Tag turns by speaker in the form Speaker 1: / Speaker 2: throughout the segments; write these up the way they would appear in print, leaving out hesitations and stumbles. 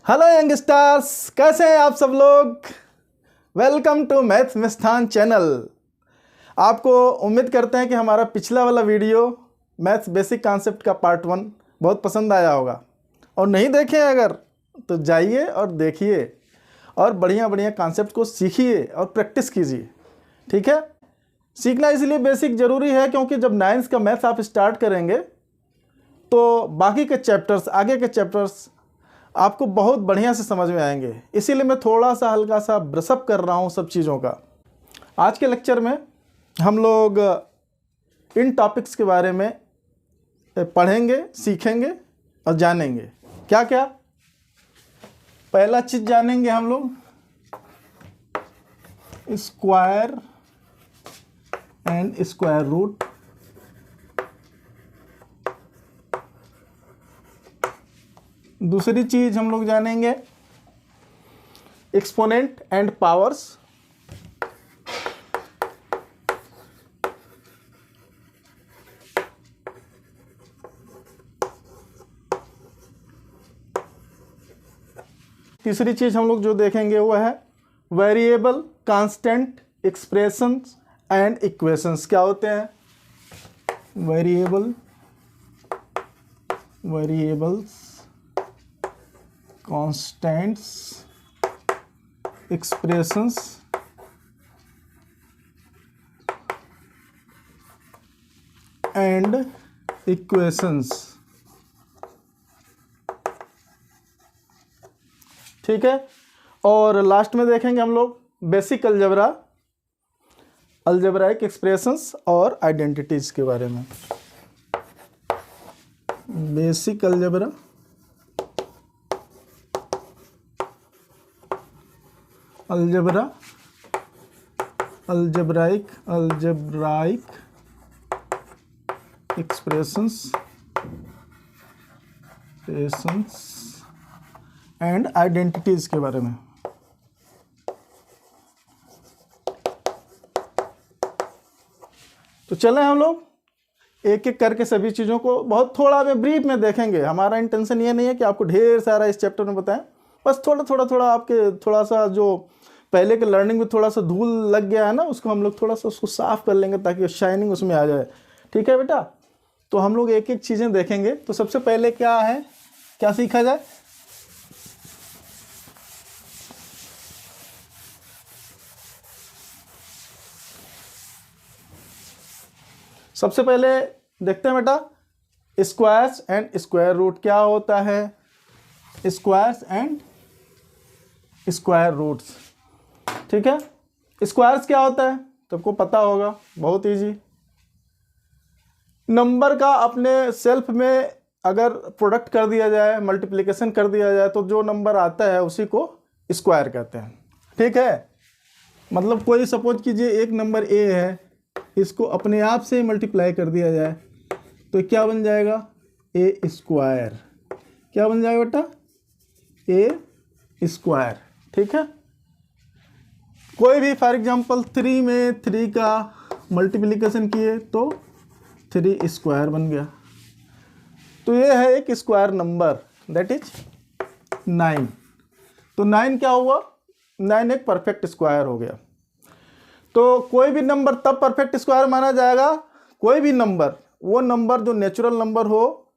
Speaker 1: Hello youngsters, कैसे हैं आप सब लोग। Welcome to maths Misthan channel. आपको उम्मीद करते हैं कि हमारा पिछला वाला वीडियो मैथ्स बेसिक कॉन्सेप्ट का पार्ट 1 बहुत पसंद आया होगा। और नहीं देखे अगर तो जाइए और देखिए और बढ़िया बढ़िया कॉन्सेप्ट को सीखिए और प्रैक्टिस कीजिए। ठीक है, सीखना इसलिए बेसिक ज़रूरी है क्योंकि जब 9th का मैथ्स आप स्टार्ट करेंगे तो बाकी के चैप्टर्स, आगे के चैप्टर्स आपको बहुत बढ़िया से समझ में आएंगे। इसीलिए मैं थोड़ा सा हल्का सा ब्रशअप कर रहा हूँ सब चीज़ों का। आज के लेक्चर में हम लोग इन टॉपिक्स के बारे में पढ़ेंगे, सीखेंगे और जानेंगे। क्या क्या? पहला चीज़ जानेंगे हम लोग स्क्वायर एंड स्क्वायर रूट। दूसरी चीज़ हम लोग जानेंगे एक्सपोनेंट एंड पावर्स। तीसरी चीज़ हम लोग जो देखेंगे वो है variable, constant, expressions and equations. क्या होते हैं? Variables, constants, expressions and equations. ठीक है, और लास्ट में देखेंगे हम लोग बेसिक अलजेब्रा, अलजेब्राइक एक्सप्रेशंस और आइडेंटिटीज के बारे में। Basic algebra, algebra, algebraic expressions and identities के बारे में। तो चलें हम लोग एक एक करके सभी चीज़ों को बहुत थोड़ा में ब्रीफ में देखेंगे। हमारा इंटेंशन ये नहीं है कि आपको ढेर सारा इस चैप्टर में बताएं, बस थोड़ा आपके थोड़ा सा जो पहले के लर्निंग में थोड़ा सा धूल लग गया है ना, उसको हम लोग थोड़ा सा उसको साफ कर लेंगे ताकि शाइनिंग उसमें आ जाए। ठीक है बेटा, तो हम लोग एक एक चीज़ें देखेंगे। तो सबसे पहले क्या है, क्या सीखा जाए? सबसे पहले देखते हैं बेटा स्क्वायर्स एंड स्क्वायर रूट। क्या होता है स्क्वायर्स एंड स्क्वायर रूट्स? ठीक है, स्क्वायर्स क्या होता है सबको पता होगा, बहुत इजी। नंबर का अपने सेल्फ में अगर प्रोडक्ट कर दिया जाए, मल्टीप्लिकेशन कर दिया जाए, तो जो नंबर आता है उसी को स्क्वायर कहते हैं। ठीक है, मतलब कोई सपोज कीजिए एक नंबर ए है, इसको अपने आप से मल्टीप्लाई कर दिया जाए तो क्या बन जाएगा? ए स्क्वायर। क्या बन जाएगा बेटा? ए स्क्वायर। ठीक है, कोई भी फॉर एग्जांपल 3 में 3 का मल्टीप्लिकेशन किए तो 3 स्क्वायर बन गया। तो ये है एक स्क्वायर नंबर, दैट इज 9। तो 9 क्या हुआ? 9 एक परफेक्ट स्क्वायर हो गया। तो कोई भी नंबर तब परफेक्ट स्क्वायर माना जाएगा, कोई भी नंबर, वो नंबर जो नेचुरल नंबर हो,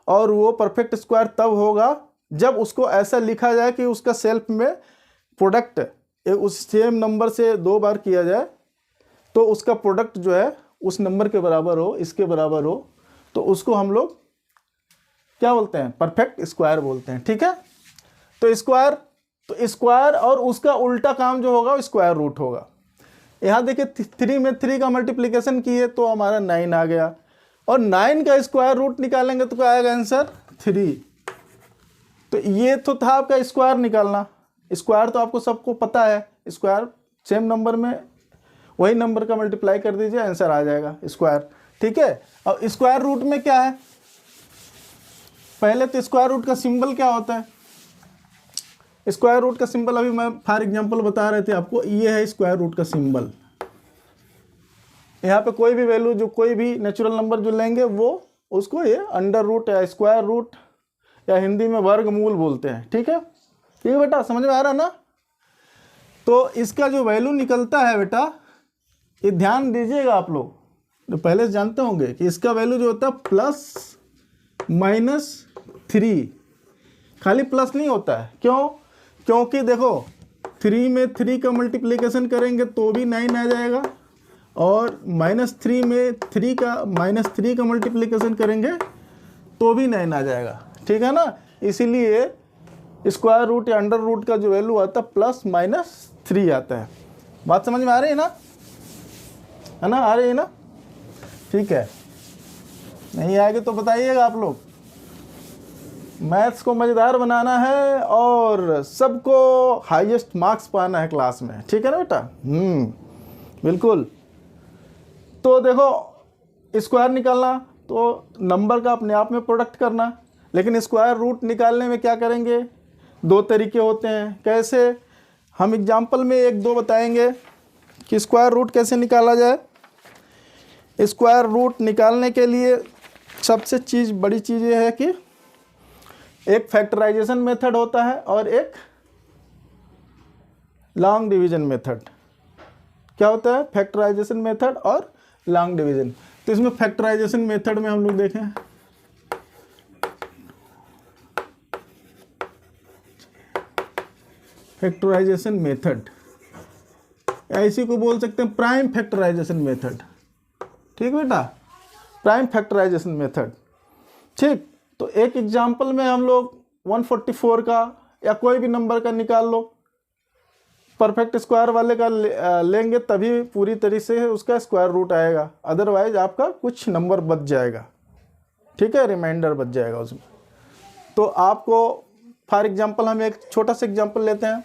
Speaker 1: और वो परफेक्ट स्क्वायर तब होगा जब उसको ऐसा लिखा जाए कि उसका सेल्फ में प्रोडक्ट उस सेम नंबर से 2 बार किया जाए तो उसका प्रोडक्ट जो है उस नंबर के बराबर हो, इसके बराबर हो, तो उसको हम लोग क्या बोलते हैं? परफेक्ट स्क्वायर बोलते हैं। ठीक है, तो स्क्वायर और उसका उल्टा काम जो होगा वो स्क्वायर रूट होगा। यहाँ देखिए 3 में 3 का मल्टीप्लिकेशन किए तो हमारा 9 आ गया, और 9 का स्क्वायर रूट निकालेंगे तो क्या आएगा आंसर? 3। तो ये तो था आपका स्क्वायर निकालना। स्क्वायर तो आपको सबको पता है, स्क्वायर सेम नंबर में वही नंबर का मल्टीप्लाई कर दीजिए, आंसर आ जाएगा स्क्वायर। ठीक है, और स्क्वायर रूट में क्या है? पहले तो स्क्वायर रूट का सिंबल क्या होता है? स्क्वायर रूट का सिंबल अभी मैं फॉर एग्जांपल बता रहे थे आपको, ये है स्क्वायर रूट का सिंबल। यहाँ पे कोई भी वैल्यू, जो कोई भी नेचुरल नंबर जो लेंगे वो उसको ये अंडर रूट या स्क्वायर रूट या हिंदी में वर्गमूल बोलते हैं। ठीक है, ठीक है बेटा, समझ में आ रहा ना। तो इसका जो वैल्यू निकलता है बेटा, ये ध्यान दीजिएगा आप लोग, तो पहले से जानते होंगे कि इसका वैल्यू जो होता है +-3। खाली प्लस नहीं होता है, क्यों? क्योंकि देखो 3 में 3 का मल्टीप्लिकेशन करेंगे तो भी 9 आ जाएगा, और -3 में 3 का मल्टीप्लिकेशन करेंगे तो भी 9 आ जाएगा, ठीक है ना। इसीलिए स्क्वायर रूट या अंडर रूट का जो वैल्यू आता है +-3 आता है। बात समझ में आ रही है ना, है ना, आ रही है ना, ठीक है। नहीं आएगी तो बताइएगा आप लोग। मैथ्स को मज़ेदार बनाना है और सबको हाईएस्ट मार्क्स पाना है क्लास में, ठीक है ना बेटा। बिल्कुल। तो देखो स्क्वायर निकालना तो नंबर का अपने आप में प्रोडक्ट करना, लेकिन स्क्वायर रूट निकालने में क्या करेंगे, 2 तरीके होते हैं। कैसे? हम एग्जाम्पल में 1-2 बताएंगे कि स्क्वायर रूट कैसे निकाला जाए। स्क्वायर रूट निकालने के लिए सबसे बड़ी चीज़ ये है कि एक फैक्टराइजेशन मेथड होता है और एक लॉन्ग डिवीजन मेथड। क्या होता है? फैक्टराइजेशन मेथड और लॉन्ग डिवीजन। तो इसमें फैक्टराइजेशन मेथड में हम लोग देखें, फैक्टराइजेशन मेथड, इसी को बोल सकते हैं प्राइम फैक्टराइजेशन मेथड। ठीक बेटा, प्राइम फैक्टराइजेशन मेथड। ठीक, तो एक एग्जांपल में हम लोग 144 का या कोई भी नंबर का निकाल लो, परफेक्ट स्क्वायर वाले का लेंगे तभी पूरी तरीके से उसका स्क्वायर रूट आएगा, अदरवाइज आपका कुछ नंबर बच जाएगा। ठीक है, रिमाइंडर बच जाएगा उसमें। तो आपको फॉर एग्जांपल हम एक छोटा सा एग्जांपल लेते हैं।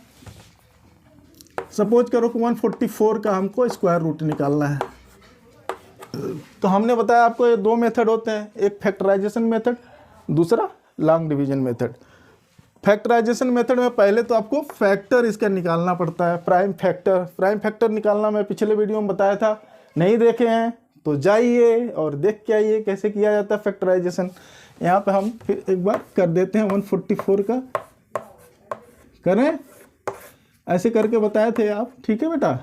Speaker 1: सपोज करो कि 144 का हमको स्क्वायर रूट निकालना है। तो हमने बताया आपको ये 2 मेथड होते हैं, एक फैक्टराइजेशन मेथड, दूसरा long division method. Factorization method में पहले तो आपको फैक्टर इसका निकालना पड़ता है, प्राइम फैक्टर। प्राइम फैक्टर निकालना मैं पिछले वीडियो में बताया था, नहीं देखे हैं तो जाइए और देख के आइए कैसे किया जाता है फैक्टराइजेशन। यहाँ पे हम फिर एक बार कर देते हैं 144 का, करें ऐसे करके बताए थे आप। ठीक है बेटा,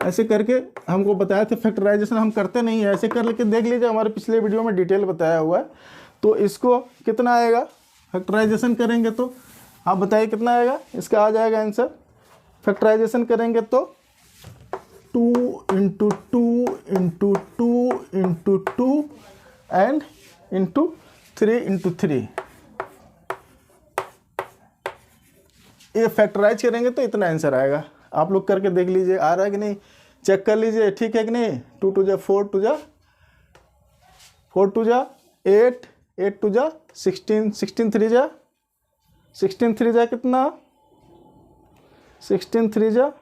Speaker 1: ऐसे करके हमको बताया था। फैक्टराइजेशन हम करते नहीं है, ऐसे कर लेके देख लीजिए, हमारे पिछले वीडियो में डिटेल बताया हुआ है। तो इसको कितना आएगा फैक्टराइजेशन करेंगे तो आप बताइए कितना आएगा। इसका आ जाएगा आंसर, फैक्टराइजेशन करेंगे तो 2 × 2 × 2 × 2 एंड × 3 × 3। ये फैक्टराइज करेंगे तो इतना आंसर आएगा। आप लोग करके देख लीजिए आ रहा है कि नहीं, चेक कर लीजिए, ठीक है कि नहीं। 2 2 4 2 4 2 8 8 2 16 16 3 16 3 कितना, 16 3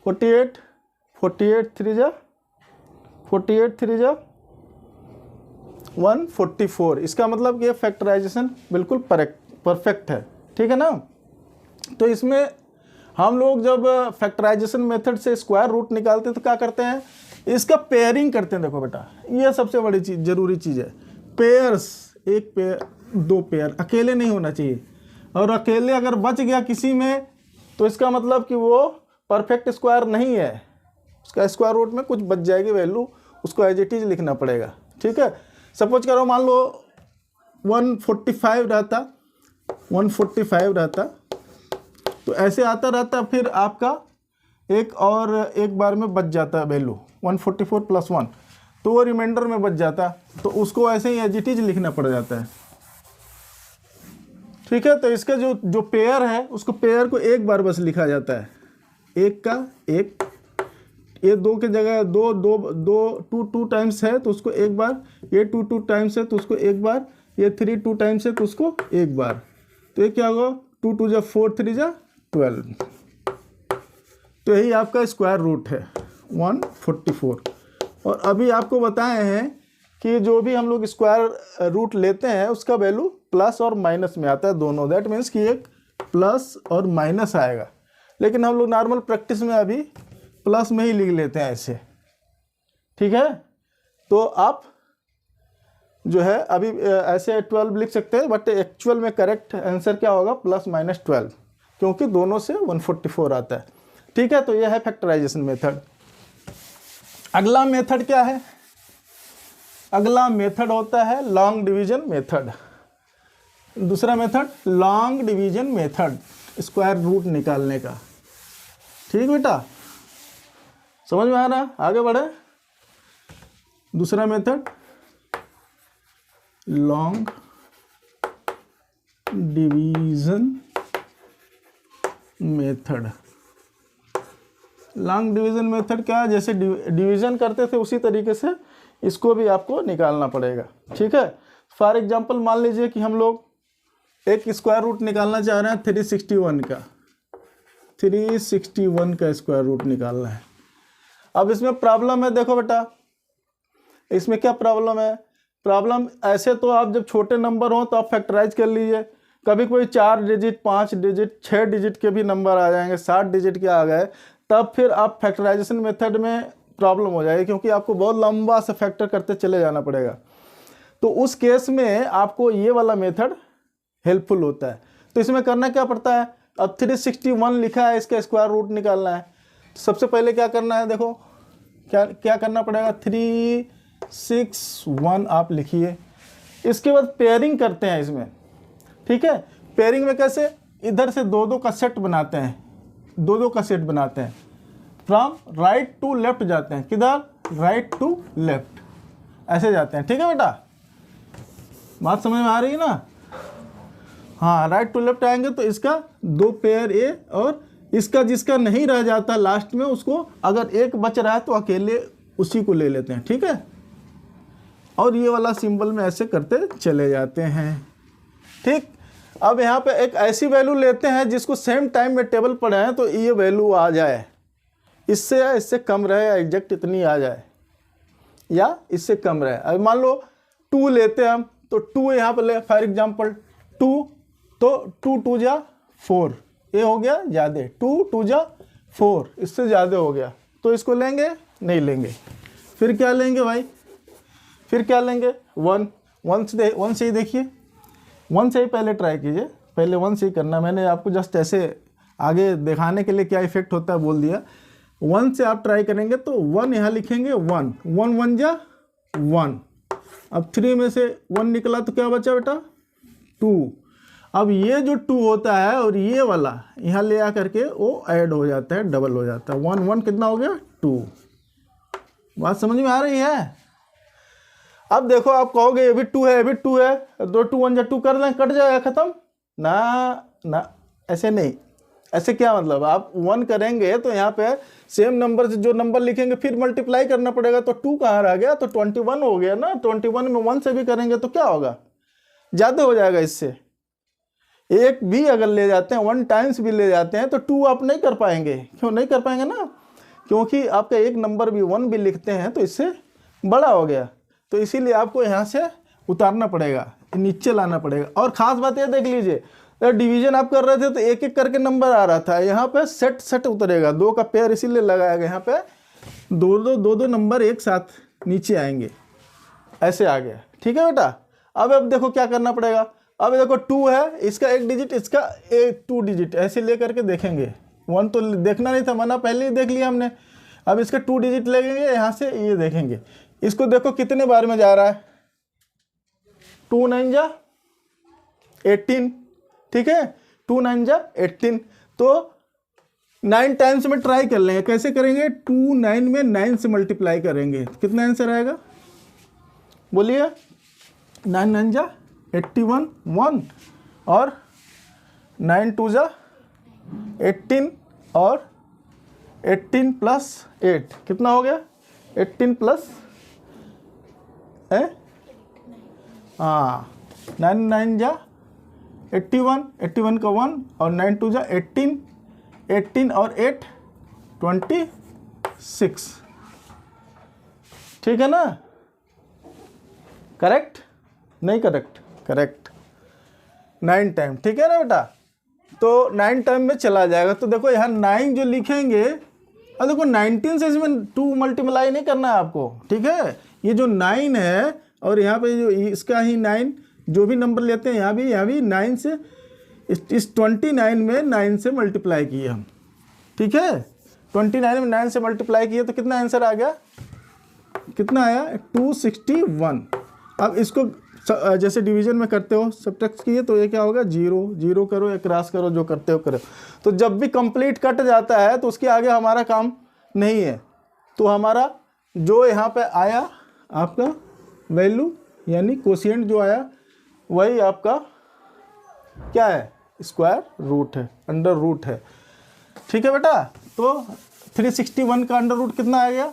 Speaker 1: 48 48 3 48 3 144। इसका मतलब ये फैक्टराइजेशन बिल्कुल परफेक्ट है। ठीक है ना। तो इसमें हम लोग जब फैक्टराइजेशन मेथड से स्क्वायर रूट निकालते हैं तो क्या करते हैं, इसका पेयरिंग करते हैं। देखो बेटा, ये सबसे बड़ी चीज़, जरूरी चीज़ है। पेयर्स, एक पेयर, 2 पेयर, अकेले नहीं होना चाहिए। और अकेले अगर बच गया किसी में तो इसका मतलब कि वो परफेक्ट स्क्वायर नहीं है, उसका स्क्वायर रूट में कुछ बच जाएगी वैल्यू, उसको एज इट इज लिखना पड़ेगा। ठीक है, सपोज करो मान लो 145 रहता, 145 रहता तो ऐसे आता रहता, फिर आपका एक बार में बच जाता है वैल्यू 144 + 1, तो वो रिमाइंडर में बच जाता, तो उसको ऐसे ही एज इट इज लिखना पड़ जाता है। ठीक है, तो इसका जो पेयर है उसको पेयर को एक बार बस लिखा जाता है, एक का एक, ये 2 की जगह 2 टाइम्स है तो उसको एक बार, ये 2 टाइम्स है तो उसको एक बार, ये 3 2 टाइम्स है तो उसको एक बार। तो ये क्या होगा, 2 2 4 3 12। तो यही आपका स्क्वायर रूट है 144। और अभी आपको बताए हैं कि जो भी हम लोग स्क्वायर रूट लेते हैं उसका वैल्यू प्लस और माइनस में आता है दोनों। दैट मीन्स कि एक प्लस और माइनस आएगा, लेकिन हम लोग नॉर्मल प्रैक्टिस में अभी प्लस में ही लिख लेते हैं ऐसे। ठीक है, तो आप जो है अभी ऐसे 12 लिख सकते हैं, बट एक्चुअल में करेक्ट आंसर क्या होगा, +-12, क्योंकि दोनों से 144 आता है। ठीक है, तो यह है फैक्टराइजेशन मेथड। अगला मेथड क्या है? अगला मेथड होता है लॉन्ग डिवीजन मेथड। दूसरा method long division method, square root निकालने का। ठीक बेटा, समझ में आ रहा? आगे बढ़े। दूसरा method long division method. Long division method क्या है? जैसे डिवीजन करते थे उसी तरीके से इसको भी आपको निकालना पड़ेगा। ठीक है, फॉर एग्जांपल मान लीजिए कि हम लोग एक स्क्वायर रूट निकालना चाह रहे हैं 361 का। 361 का स्क्वायर रूट निकालना है। अब इसमें प्रॉब्लम है, देखो बेटा इसमें क्या प्रॉब्लम है। प्रॉब्लम ऐसे तो आप जब छोटे नंबर हो तो आप फैक्टराइज कर लीजिए। कभी कोई 4 डिजिट, 5 डिजिट, 6 डिजिट के भी नंबर आ जाएंगे, 60 डिजिट के आ गए, तब फिर आप फैक्टराइजेशन मेथड में प्रॉब्लम हो जाएगी, क्योंकि आपको बहुत लंबा सा फैक्टर करते चले जाना पड़ेगा। तो उस केस में आपको ये वाला मेथड हेल्पफुल होता है। तो इसमें करना क्या पड़ता है, अब 361 लिखा है, इसका स्क्वायर रूट निकालना है। तो सबसे पहले क्या करना है, देखो क्या करना पड़ेगा, 361 आप लिखिए। इसके बाद पेयरिंग करते हैं इसमें। ठीक है, पेयरिंग में कैसे, इधर से 2-2 का सेट बनाते हैं, 2-2 का सेट बनाते हैं, फ्रॉम राइट टू लेफ्ट जाते हैं। किधर, राइट टू लेफ्ट, ऐसे जाते हैं। ठीक है बेटा, बात समझ में आ रही है ना? हाँ, राइट टू लेफ्ट आएंगे तो इसका 2 पेयर ए, और इसका जिसका नहीं रह जाता लास्ट में, उसको अगर एक बच रहा है तो अकेले उसी को ले लेते हैं। ठीक है, और ये वाला सिंबल में ऐसे करते चले जाते हैं। ठीक, अब यहाँ पे एक ऐसी वैल्यू लेते हैं जिसको सेम टाइम में टेबल पढ़े हैं तो ये वैल्यू आ जाए, इससे या इससे कम रहे, या एग्जैक्ट इतनी आ जाए, या इससे कम रहे। अब मान लो 2 लेते हैं हम, तो 2 यहाँ पर ले, फॉर एग्जांपल 2, तो 2 2 जा 4, ये हो गया ज़्यादा, 2 2 जा 4, इससे ज़्यादा हो गया, तो इसको लेंगे, नहीं लेंगे। फिर क्या लेंगे भाई, फिर क्या लेंगे, 1 से ही देखिए, 1 से ही पहले ट्राई कीजिए, पहले 1 से ही करना। मैंने आपको जस्ट ऐसे आगे दिखाने के लिए क्या इफेक्ट होता है बोल दिया। 1 से आप ट्राई करेंगे तो 1 यहाँ लिखेंगे, 1 1 1 जा 1। अब 3 में से 1 निकला तो क्या बचा बेटा, 2। अब ये जो 2 होता है और ये वाला यहाँ ले आ करके वो ऐड हो जाता है, डबल हो जाता है। 1 1 कितना हो गया, 2। बात समझ में आ रही है? अब देखो आप कहोगे ये भी 2 है, ये भी 2 है, 2 2 1 जा 2 कर लें, कट जाएगा, खत्म ना, ऐसे नहीं। ऐसे क्या मतलब, आप 1 करेंगे तो यहाँ पे सेम नंबर से जो नंबर लिखेंगे फिर मल्टीप्लाई करना पड़ेगा, तो 2 कहाँ रह गया, तो 21 हो गया ना। 21 में 1 से भी करेंगे तो क्या होगा, ज़्यादा हो जाएगा। इससे एक भी अगर ले जाते हैं, 1 टाइम्स भी ले जाते हैं, तो 2 आप नहीं कर पाएंगे। क्यों नहीं कर पाएंगे ना, क्योंकि आपका एक नंबर भी 1 भी लिखते हैं तो इससे बड़ा हो गया, तो इसीलिए आपको यहाँ से उतारना पड़ेगा, नीचे लाना पड़ेगा। और ख़ास बात ये देख लीजिए, डिवीजन आप कर रहे थे तो एक एक करके नंबर आ रहा था, यहाँ पे सेट उतरेगा, 2 का पेयर इसीलिए लगाया गया, यहाँ पे 2 नंबर एक साथ नीचे आएंगे, ऐसे आ गया। ठीक है बेटा, अब देखो क्या करना पड़ेगा। अब देखो 2 है, इसका 1 डिजिट, इसका 2 डिजिट, ऐसे ले करके देखेंगे। 1 तो देखना नहीं था, मना पहले ही देख लिया हमने। अब इसका 2 डिजिट लेंगे, यहाँ से ये देखेंगे, इसको देखो कितने बार में जा रहा है, 2 9 जा 18। ठीक है, 2 9 जा 18, तो 9 टाइम्स में ट्राई कर लेंगे। कैसे करेंगे, 2 9 में 9 से मल्टीप्लाई करेंगे, कितना आंसर आएगा बोलिए, 9 9 जा 81 1, और 9 2 जा 18, और 18 प्लस 8 कितना हो गया, 18 प्लस है, हाँ 9 9 जा 81, 81 का 1, और 9 2 जा 18, 18 और 8 26। ठीक है ना, करेक्ट नहीं करेक्ट, करेक्ट 9 टाइम। ठीक है ना बेटा, तो 9 टाइम में चला जाएगा। तो देखो यहाँ 9 जो लिखेंगे, और देखो 19 से इसमें 2 मल्टीप्लाई नहीं करना है आपको। ठीक है, ये जो 9 है और यहाँ पे जो इसका ही 9 जो भी नंबर लेते हैं यहाँ भी 9 से इस 29 में 9 से मल्टीप्लाई किए हम, ठीक है। 29 में 9 से मल्टीप्लाई किए तो कितना आंसर आ गया, कितना आया 261। अब इसको जैसे डिवीजन में करते हो सब्ट्रैक्ट किए तो ये क्या होगा 0 0 करो या क्रॉस करो, जो करते हो करो। तो जब भी कंप्लीट कट जाता है तो उसके आगे हमारा काम नहीं है। तो हमारा जो यहाँ पे आया आपका वैल्यू यानी कोशिएंट जो आया वही आपका क्या है, स्क्वायर रूट है, अंडर रूट है, ठीक है बेटा। तो 361 का अंडर रूट कितना आ गया,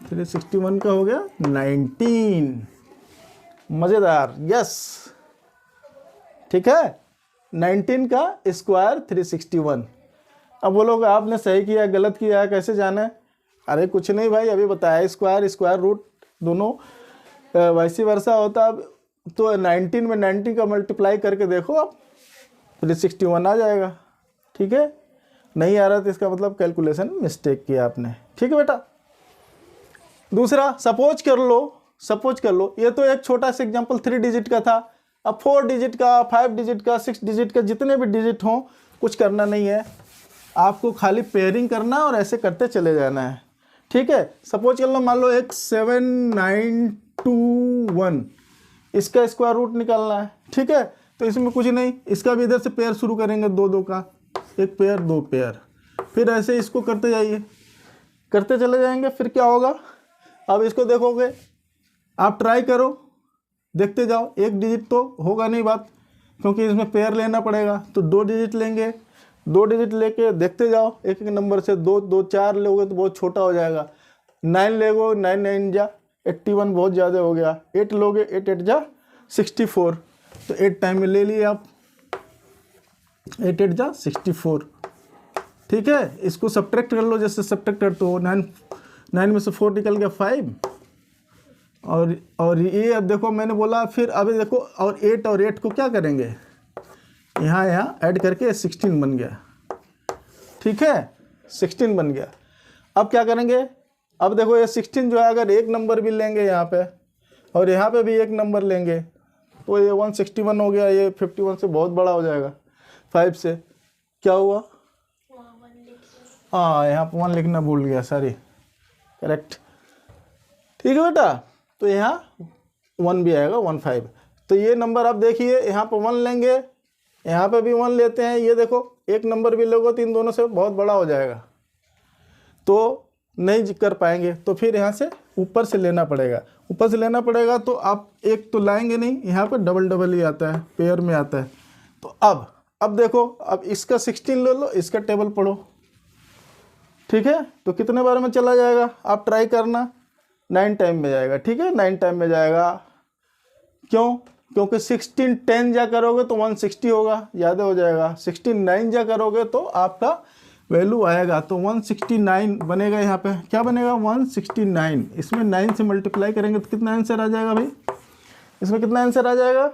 Speaker 1: 361 का हो गया 19। मज़ेदार, यस, ठीक है। 19 का स्क्वायर 361। अब बोलोगे आपने सही किया गलत किया कैसे जाना है? अरे कुछ नहीं भाई, अभी बताया स्क्वायर स्क्वायर रूट दोनों वैसी वर्षा होता। अब तो 19 में 90 का मल्टीप्लाई करके देखो आप, 361 आ जाएगा, ठीक है। नहीं आ रहा तो इसका मतलब कैलकुलेशन मिस्टेक किया आपने, ठीक है बेटा। दूसरा सपोज कर लो ये तो एक छोटा सा एग्जांपल 3 डिजिट का था। अब 4 डिजिट का, 5 डिजिट का, 6 डिजिट का, जितने भी डिजिट हों कुछ करना नहीं है, आपको खाली पेयरिंग करना और ऐसे करते चले जाना है, ठीक है। सपोज कर लो, मान लो एक 7921 इसका स्क्वायर रूट निकालना है, ठीक है। तो इसमें कुछ नहीं, इसका भी इधर से पेयर शुरू करेंगे, 2 का, एक पेयर 2 पेयर, फिर ऐसे इसको करते जाइए, करते चले जाएंगे। फिर क्या होगा, अब इसको देखोगे आप, ट्राई करो, देखते जाओ। 1 डिजिट तो होगा नहीं बात, क्योंकि इसमें पेयर लेना पड़ेगा। तो 2 डिजिट लेंगे, 2 डिजिट लेके देखते जाओ, एक एक नंबर से 2 2 4 लोगे तो बहुत छोटा हो जाएगा। 9 लेगो, 9 9 जा 81, बहुत ज़्यादा हो गया। 8 लोगे, 8 8 जा 64, तो 8 टाइम में ले लिए आप, 8 8 जा 64, ठीक है। इसको सब्ट्रैक्ट कर लो, जैसे सब्ट्रैक्ट करते हो, 9 में से 4 निकल गया 5, और ये अब देखो मैंने बोला, फिर अभी देखो, और 8 को क्या करेंगे, यहाँ ऐड करके 16 बन गया, ठीक है, 16 बन गया। अब क्या करेंगे, अब देखो ये 16 जो है, अगर एक नंबर भी लेंगे यहाँ पे और यहाँ पे भी एक नंबर लेंगे तो ये 161 हो गया। ये 51 से बहुत बड़ा हो जाएगा, 5 से क्या हुआ, हाँ यहाँ पर 1 लिखना भूल गया, सॉरी, करेक्ट, ठीक है बेटा। तो यहाँ 1 भी आएगा, 15। तो ये नंबर आप देखिए, यहाँ पर 1 लेंगे, यहाँ पे भी 1 लेते हैं, ये देखो एक नंबर भी लोगे तो इन दोनों से बहुत बड़ा हो जाएगा, तो नहीं कर पाएंगे। तो फिर यहाँ से ऊपर से लेना पड़ेगा, ऊपर से लेना पड़ेगा। तो आप एक तो लाएंगे नहीं, यहाँ पे डबल ही आता है, पेयर में आता है। तो अब देखो, अब इसका 16 ले लो, इसका टेबल पढ़ो, ठीक है। तो कितने बार में चला जाएगा, आप ट्राई करना, 9 टाइम में जाएगा, ठीक है, 9 टाइम में जाएगा। क्यों, क्योंकि 16 10 जा करोगे तो 160 होगा, ज़्यादा हो जाएगा। 16 9 जा करोगे तो आपका वैल्यू आएगा, तो 169 बनेगा। यहाँ पे क्या बनेगा, 169। इसमें 9 से मल्टीप्लाई करेंगे तो कितना आंसर आ जाएगा भाई, इसमें कितना आंसर आ जाएगा,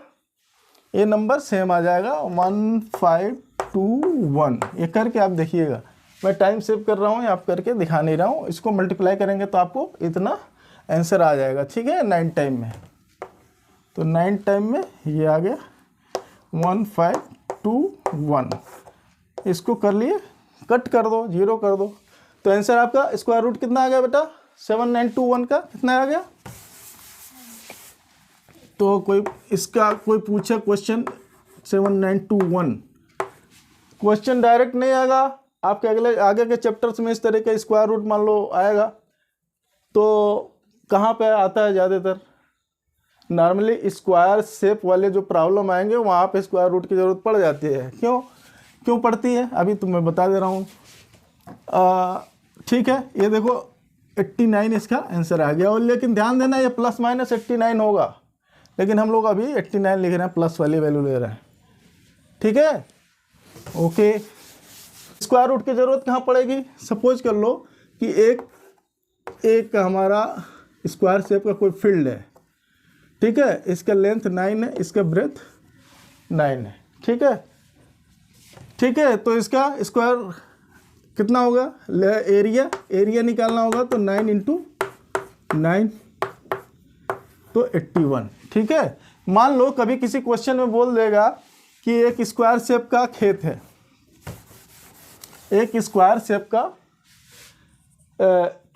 Speaker 1: ये नंबर सेम आ जाएगा 1521। ये करके आप देखिएगा, मैं टाइम सेव कर रहा हूँ, आप करके दिखा नहीं रहा हूँ। इसको मल्टीप्लाई करेंगे तो आपको इतना आंसर आ जाएगा, ठीक है, 9 टाइम में। तो 9 टाइम में ये आ गया 1521। इसको कर लिए, कट कर दो, 0 कर दो, तो आंसर आपका स्क्वायर रूट कितना आ गया बेटा, 7921 का कितना आ गया। तो कोई इसका कोई पूछे क्वेश्चन 7921, क्वेश्चन डायरेक्ट नहीं आएगा आपके, अगले आगे के चैप्टर्स में इस तरह का स्क्वायर रूट मान लो आएगा। तो कहाँ पे आता है ज़्यादातर, नॉर्मली स्क्वायर शेप वाले जो प्रॉब्लम आएंगे वहाँ पे स्क्वायर रूट की ज़रूरत पड़ जाती है। क्यों पड़ती है, अभी तो मैं बता दे रहा हूँ, ठीक है। ये देखो 89 इसका आंसर आ गया, और लेकिन ध्यान देना ये प्लस माइनस 89 होगा, लेकिन हम लोग अभी 89 लिख रहे हैं, प्लस वाली वैल्यू ले रहे हैं, ठीक है, ओके। स्क्वायर रूट की ज़रूरत कहाँ पड़ेगी, सपोज कर लो कि एक हमारा स्क्वायर शेप का कोई फील्ड है, ठीक है, इसका लेंथ 9 है, इसका ब्रेथ 9 है, ठीक है, तो इसका स्क्वायर कितना होगा, एरिया निकालना होगा, तो 9 × 9 तो 81। ठीक है, मान लो कभी किसी क्वेश्चन में बोल देगा कि एक स्क्वायर शेप का खेत है, एक स्क्वायर शेप का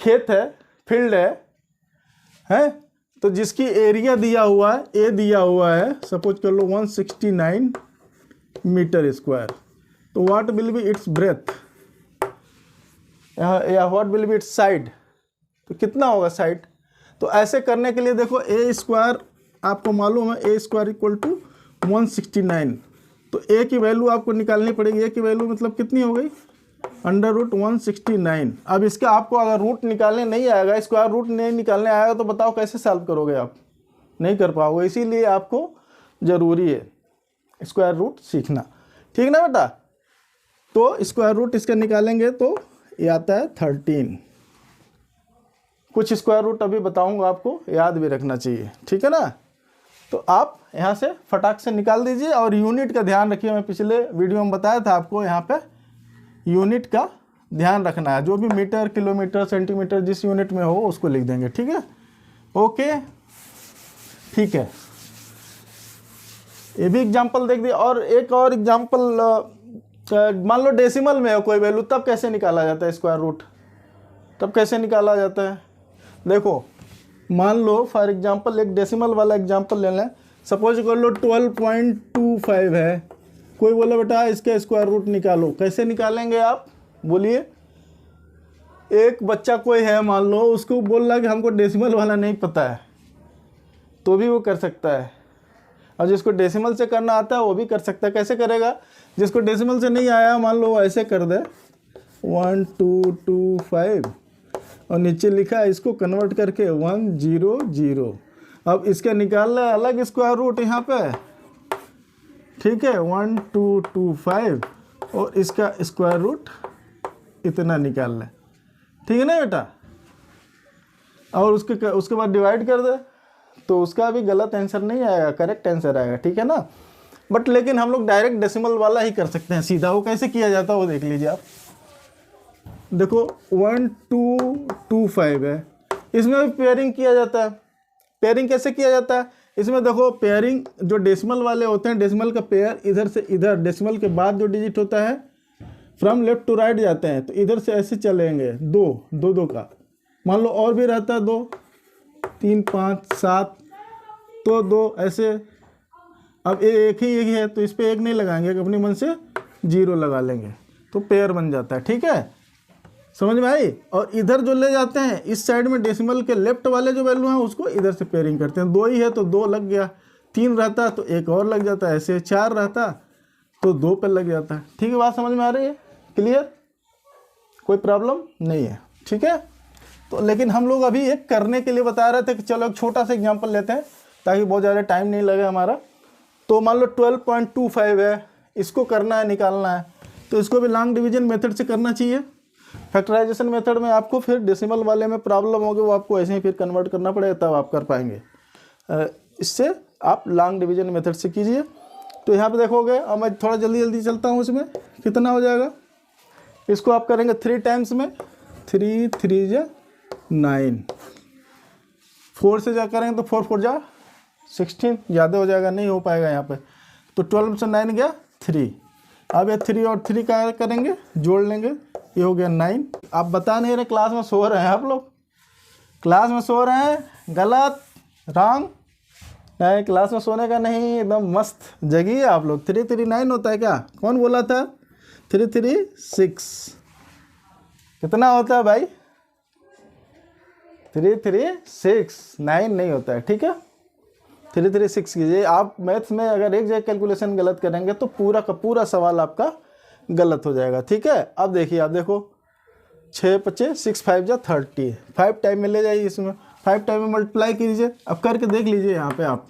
Speaker 1: खेत है, फील्ड है तो जिसकी एरिया दिया हुआ है, ए दिया हुआ है, सपोज कर लो 169 मीटर स्क्वायर, तो what will be its breadth या what will be its side, तो कितना होगा साइड। तो ऐसे करने के लिए देखो ए स्क्वायर आपको मालूम है, ए स्क्वायर इक्वल टू 169, तो ए की वैल्यू आपको निकालनी पड़ेगी। ए की वैल्यू मतलब कितनी हो गई, √169। अब इसका आपको अगर रूट निकालने नहीं आएगा, स्क्वायर रूट नहीं निकालने आएगा, तो बताओ कैसे सॉल्व करोगे आप, नहीं कर पाओगे। इसीलिए आपको ज़रूरी है स्क्वायर रूट सीखना, ठीक ना बेटा। तो स्क्वायर रूट इसका निकालेंगे तो ये आता है 13। कुछ स्क्वायर रूट अभी बताऊंगा, आपको याद भी रखना चाहिए, ठीक है ना। तो आप यहाँ से फटाक से निकाल दीजिए, और यूनिट का ध्यान रखिए, मैं पिछले वीडियो में बताया था आपको, यहाँ पे यूनिट का ध्यान रखना है, जो भी मीटर, किलोमीटर, सेंटीमीटर जिस यूनिट में हो उसको लिख देंगे, ठीक है। ओके, ठीक है, ये भी एग्जाम्पल देख दिए। और एक और एग्जाम्पल, मान लो डेसिमल में हो कोई वैल्यू, तब कैसे निकाला जाता है स्क्वायर रूट, तब कैसे निकाला जाता है। देखो मान लो फॉर एग्जांपल एक डेसिमल वाला एग्जांपल ले लें, सपोज कर लो 12.25 है, कोई बोले बेटा इसका स्क्वायर रूट निकालो, कैसे निकालेंगे आप बोलिए। एक बच्चा कोई है मान लो, उसको बोल रहा कि हमको डेसिमल वाला नहीं पता है, तो भी वो कर सकता है, और जिसको डेसिमल से करना आता है वो भी कर सकता है। कैसे करेगा, जिसको डेसिमल से नहीं आया मान लो ऐसे कर दे 1225 और नीचे लिखा है इसको कन्वर्ट करके 100। अब इसका निकालना है अलग स्क्वायर रूट यहाँ पे, ठीक है, 1225 और इसका स्क्वायर रूट इतना निकालना है, ठीक है ना बेटा। और उसके बाद डिवाइड कर दे, तो उसका भी गलत आंसर नहीं आएगा, करेक्ट आंसर आएगा, ठीक है ना। बट लेकिन हम लोग डायरेक्ट डेसिमल वाला ही कर सकते हैं सीधा। वो कैसे किया जाता है वो देख लीजिए आप। देखो 1225 है, इसमें भी पेयरिंग किया जाता है। पेयरिंग कैसे किया जाता है, इसमें देखो पेयरिंग जो डेसिमल वाले होते हैं, डेसिमल का पेयर इधर से इधर, डेसिमल के बाद जो डिजिट होता है फ्रॉम लेफ्ट टू राइट जाते हैं, तो इधर से ऐसे चलेंगे, दो का मान लो, और भी रहता है 2, 3, 5, 7, तो 2 ऐसे। अब एक ही है तो इस पर 1 नहीं लगाएंगे, अपने मन से 0 लगा लेंगे, तो पेयर बन जाता है, ठीक है, समझ में आई। और इधर जो ले जाते हैं इस साइड में डेसिमल के लेफ्ट वाले जो वैल्यू हैं उसको इधर से पेयरिंग करते हैं। 2 ही है तो 2 लग गया, 3 रहता तो 1 और लग जाता है, ऐसे 4 रहता तो 2 पर लग जाता है। ठीक है, बात समझ में आ रही है, क्लियर, कोई प्रॉब्लम नहीं है, ठीक है। तो लेकिन हम लोग अभी एक करने के लिए बता रहे थे कि चलो एक छोटा सा एग्जाम्पल लेते हैं ताकि बहुत ज़्यादा टाइम नहीं लगे हमारा। तो मान लो 12.25 है, इसको करना है, निकालना है, तो इसको भी लॉन्ग डिवीजन मेथड से करना चाहिए। फैक्टराइजेशन मेथड में आपको फिर डेसिमल वाले में प्रॉब्लम होगी, वो आपको ऐसे ही फिर कन्वर्ट करना पड़ेगा, तब आप कर पाएंगे। इससे आप लॉन्ग डिवीजन मेथड से कीजिए। तो यहाँ पे देखोगे, अब मैं थोड़ा जल्दी चलता हूँ, इसमें कितना हो जाएगा, इसको आप करेंगे 3 टाइम्स में, 3 3 जा 9, 4 से जा करेंगे तो 4 4 जा 16, ज़्यादा हो जाएगा, नहीं हो पाएगा यहाँ पे। तो 12 से 9 गया 3, अब ये 3 और 3 का करेंगे, जोड़ लेंगे, ये हो गया 9। आप बता नहीं रहे, क्लास में सो रहे हैं आप लोग, क्लास में सो रहे हैं, गलत, रॉन्ग, नहीं, क्लास में सोने का नहीं, एकदम मस्त जगिए आप लोग। 3 3 9 होता है क्या, कौन बोला था, 3 3 6 कितना होता है भाई, 3 3 6, 9 नहीं होता है, ठीक है। 3 3 6 कीजिए आप। मैथ्स में अगर एक जगह कैलकुलेशन गलत करेंगे तो पूरा का पूरा सवाल आपका गलत हो जाएगा, ठीक है। अब देखिए, आप देखो 6 5 6 5 जा 30, 5 टाइम में ले जाइए, इसमें 5 टाइम में मल्टीप्लाई कीजिए। अब करके देख लीजिए यहाँ पे आप,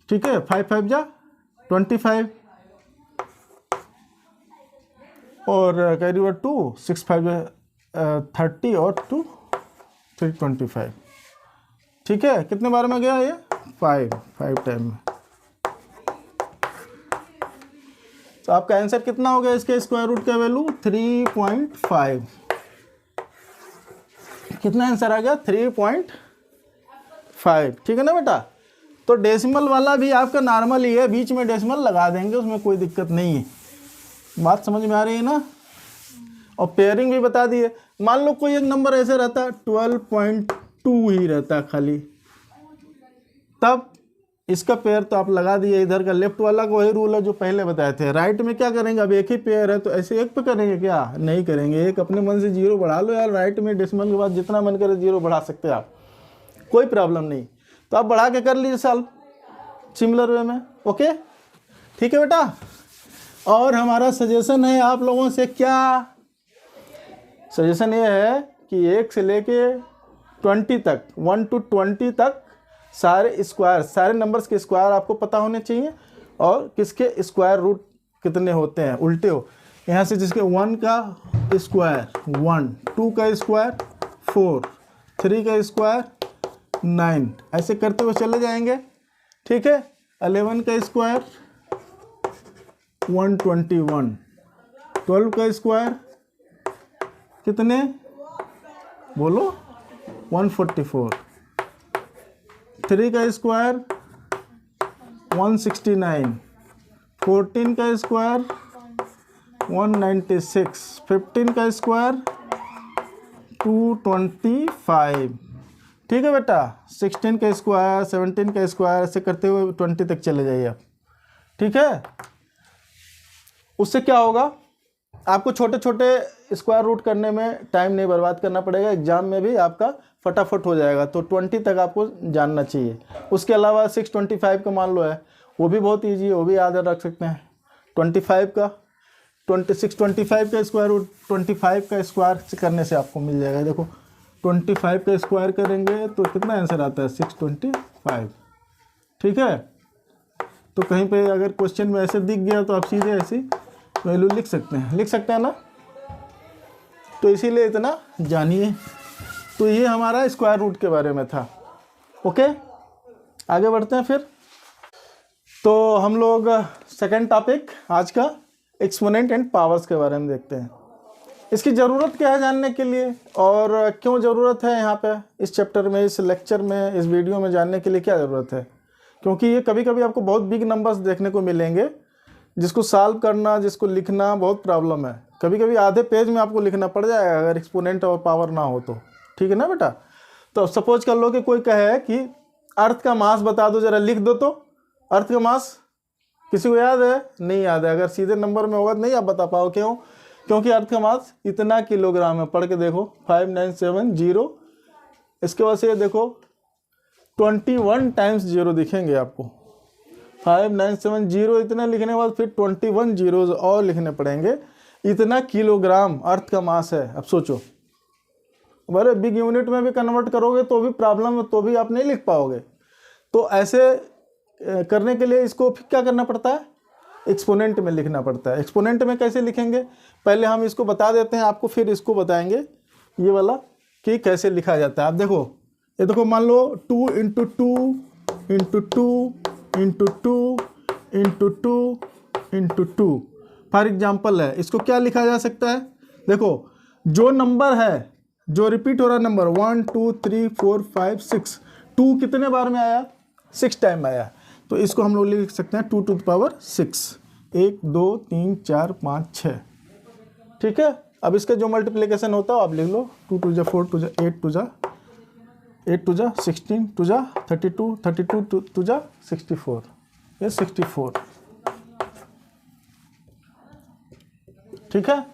Speaker 1: ठीक है। 5 5 जा 25 और कैरी ओवर 2, 6 5 30 और 2 3 25, ठीक है। कितने बार में गया ये, 5 टाइम में। तो आपका आंसर कितना हो गया, इसके स्क्वायर रूट का वैल्यू 3.5, कितना आंसर आ गया 3.5, ठीक है ना बेटा। तो डेसिमल वाला भी आपका नॉर्मल ही है, बीच में डेसिमल लगा देंगे, उसमें कोई दिक्कत नहीं है। बात समझ में आ रही है ना। और पेयरिंग भी बता दिए। मान लो कोई एक नंबर ऐसे रहता 12.2 ही रहता खाली, तब इसका पेयर तो आप लगा दिए। इधर का लेफ्ट वाला का वही रूल है जो पहले बताए थे। राइट में क्या करेंगे, अब एक ही पेयर है तो ऐसे एक पे करेंगे क्या, नहीं करेंगे। एक अपने मन से जीरो बढ़ा लो यार, राइट में डेसिमल के बाद जितना मन करे जीरो बढ़ा सकते हैं आप, कोई प्रॉब्लम नहीं। तो आप बढ़ा के कर लीजिए सॉल्व सिमिलर वे में। ओके ठीक है बेटा। और हमारा सजेशन है आप लोगों से, क्या सजेशन ये है कि 1 से लेके 20 तक, 1 to 20 तक सारे स्क्वायर, सारे नंबर्स के स्क्वायर आपको पता होने चाहिए, और किसके स्क्वायर रूट कितने होते हैं उल्टे हो। यहाँ से जिसके 1 का स्क्वायर 1, 2 का स्क्वायर 4, 3 का स्क्वायर 9, ऐसे करते हुए चले जाएंगे। ठीक है। 11 का स्क्वायर 121, 12 का स्क्वायर कितने बोलो 144, 3 का स्क्वायर 169, 14 का स्क्वायर 196, 15 का स्क्वायर 225। ठीक है बेटा। 16 का स्क्वायर, 17 का स्क्वायर, ऐसे करते हुए 20 तक चले जाइए आप। ठीक है। उससे क्या होगा, आपको छोटे छोटे स्क्वायर रूट करने में टाइम नहीं बर्बाद करना पड़ेगा, एग्जाम में भी आपका फटाफट हो जाएगा। तो 20 तक आपको जानना चाहिए। उसके अलावा 625 का मान लो है, वो भी बहुत ईजी है, वो भी याद रख सकते हैं। 25 का 625 का स्क्वायर रूट 25 का स्क्वायर करने से आपको मिल जाएगा। देखो 25 का स्क्वायर करेंगे तो कितना आंसर आता है 625। ठीक है। तो कहीं पे अगर क्वेश्चन में ऐसे दिख गया तो आप सीधे ऐसी वैल्यू लिख सकते हैं ना। तो इसीलिए इतना जानिए। तो ये हमारा स्क्वायर रूट के बारे में था। ओके आगे बढ़ते हैं फिर। तो हम लोग सेकंड टॉपिक आज का एक्सपोनेंट एंड पावर्स के बारे में देखते हैं। इसकी ज़रूरत क्या है जानने के लिए, और क्यों ज़रूरत है यहाँ पे इस चैप्टर में, इस लेक्चर में, इस वीडियो में जानने के लिए क्या ज़रूरत है। क्योंकि ये कभी कभी आपको बहुत बिग नंबर्स देखने को मिलेंगे जिसको सॉल्व करना, जिसको लिखना बहुत प्रॉब्लम है। कभी कभी आधे पेज में आपको लिखना पड़ जाएगा अगर एक्सपोनेंट और पावर ना हो तो। ठीक है ना बेटा। तो सपोज कर लो कि कोई कहे कि अर्थ का मास बता दो, जरा लिख दो। तो अर्थ का मास किसी को याद है? नहीं याद है। अगर सीधे नंबर में होगा तो नहीं आप बता पाओ। क्यों? क्योंकि अर्थ का मास इतना किलोग्राम है। पढ़ के देखो 5970। इसके बाद से देखो 21 टाइम्स जीरो दिखेंगे आपको। 5970 इतना लिखने के बाद फिर 21 जीरोज और लिखने पड़ेंगे। इतना किलोग्राम अर्थ का मास है। अब सोचो, बड़े बिग यूनिट में भी कन्वर्ट करोगे तो भी प्रॉब्लम है, तो भी आप नहीं लिख पाओगे। तो ऐसे करने के लिए इसको फिर क्या करना पड़ता है, एक्सपोनेंट में लिखना पड़ता है। एक्सपोनेंट में कैसे लिखेंगे, पहले हम इसको बता देते हैं आपको, फिर इसको बताएंगे ये वाला कि कैसे लिखा जाता है। आप देखो, ये देखो, मान लो 2 × 2 × 2 × 2 × 2 × 2 फॉर एग्जाम्पल है। इसको क्या लिखा जा सकता है? देखो, जो नंबर है, जो रिपीट हो रहा नंबर 1 2 3 4 5 6, 2 कितने बार में आया? 6 टाइम आया। तो इसको हम लोग लिख सकते हैं 2 to the power 6। 1 2 3 4 5 6। ठीक है। अब इसका जो मल्टीप्लिकेशन होता है आप लिख लो। 2 2 4 2 8 2 8 2 16 2 32 32 2 64। ये 64। ठीक है।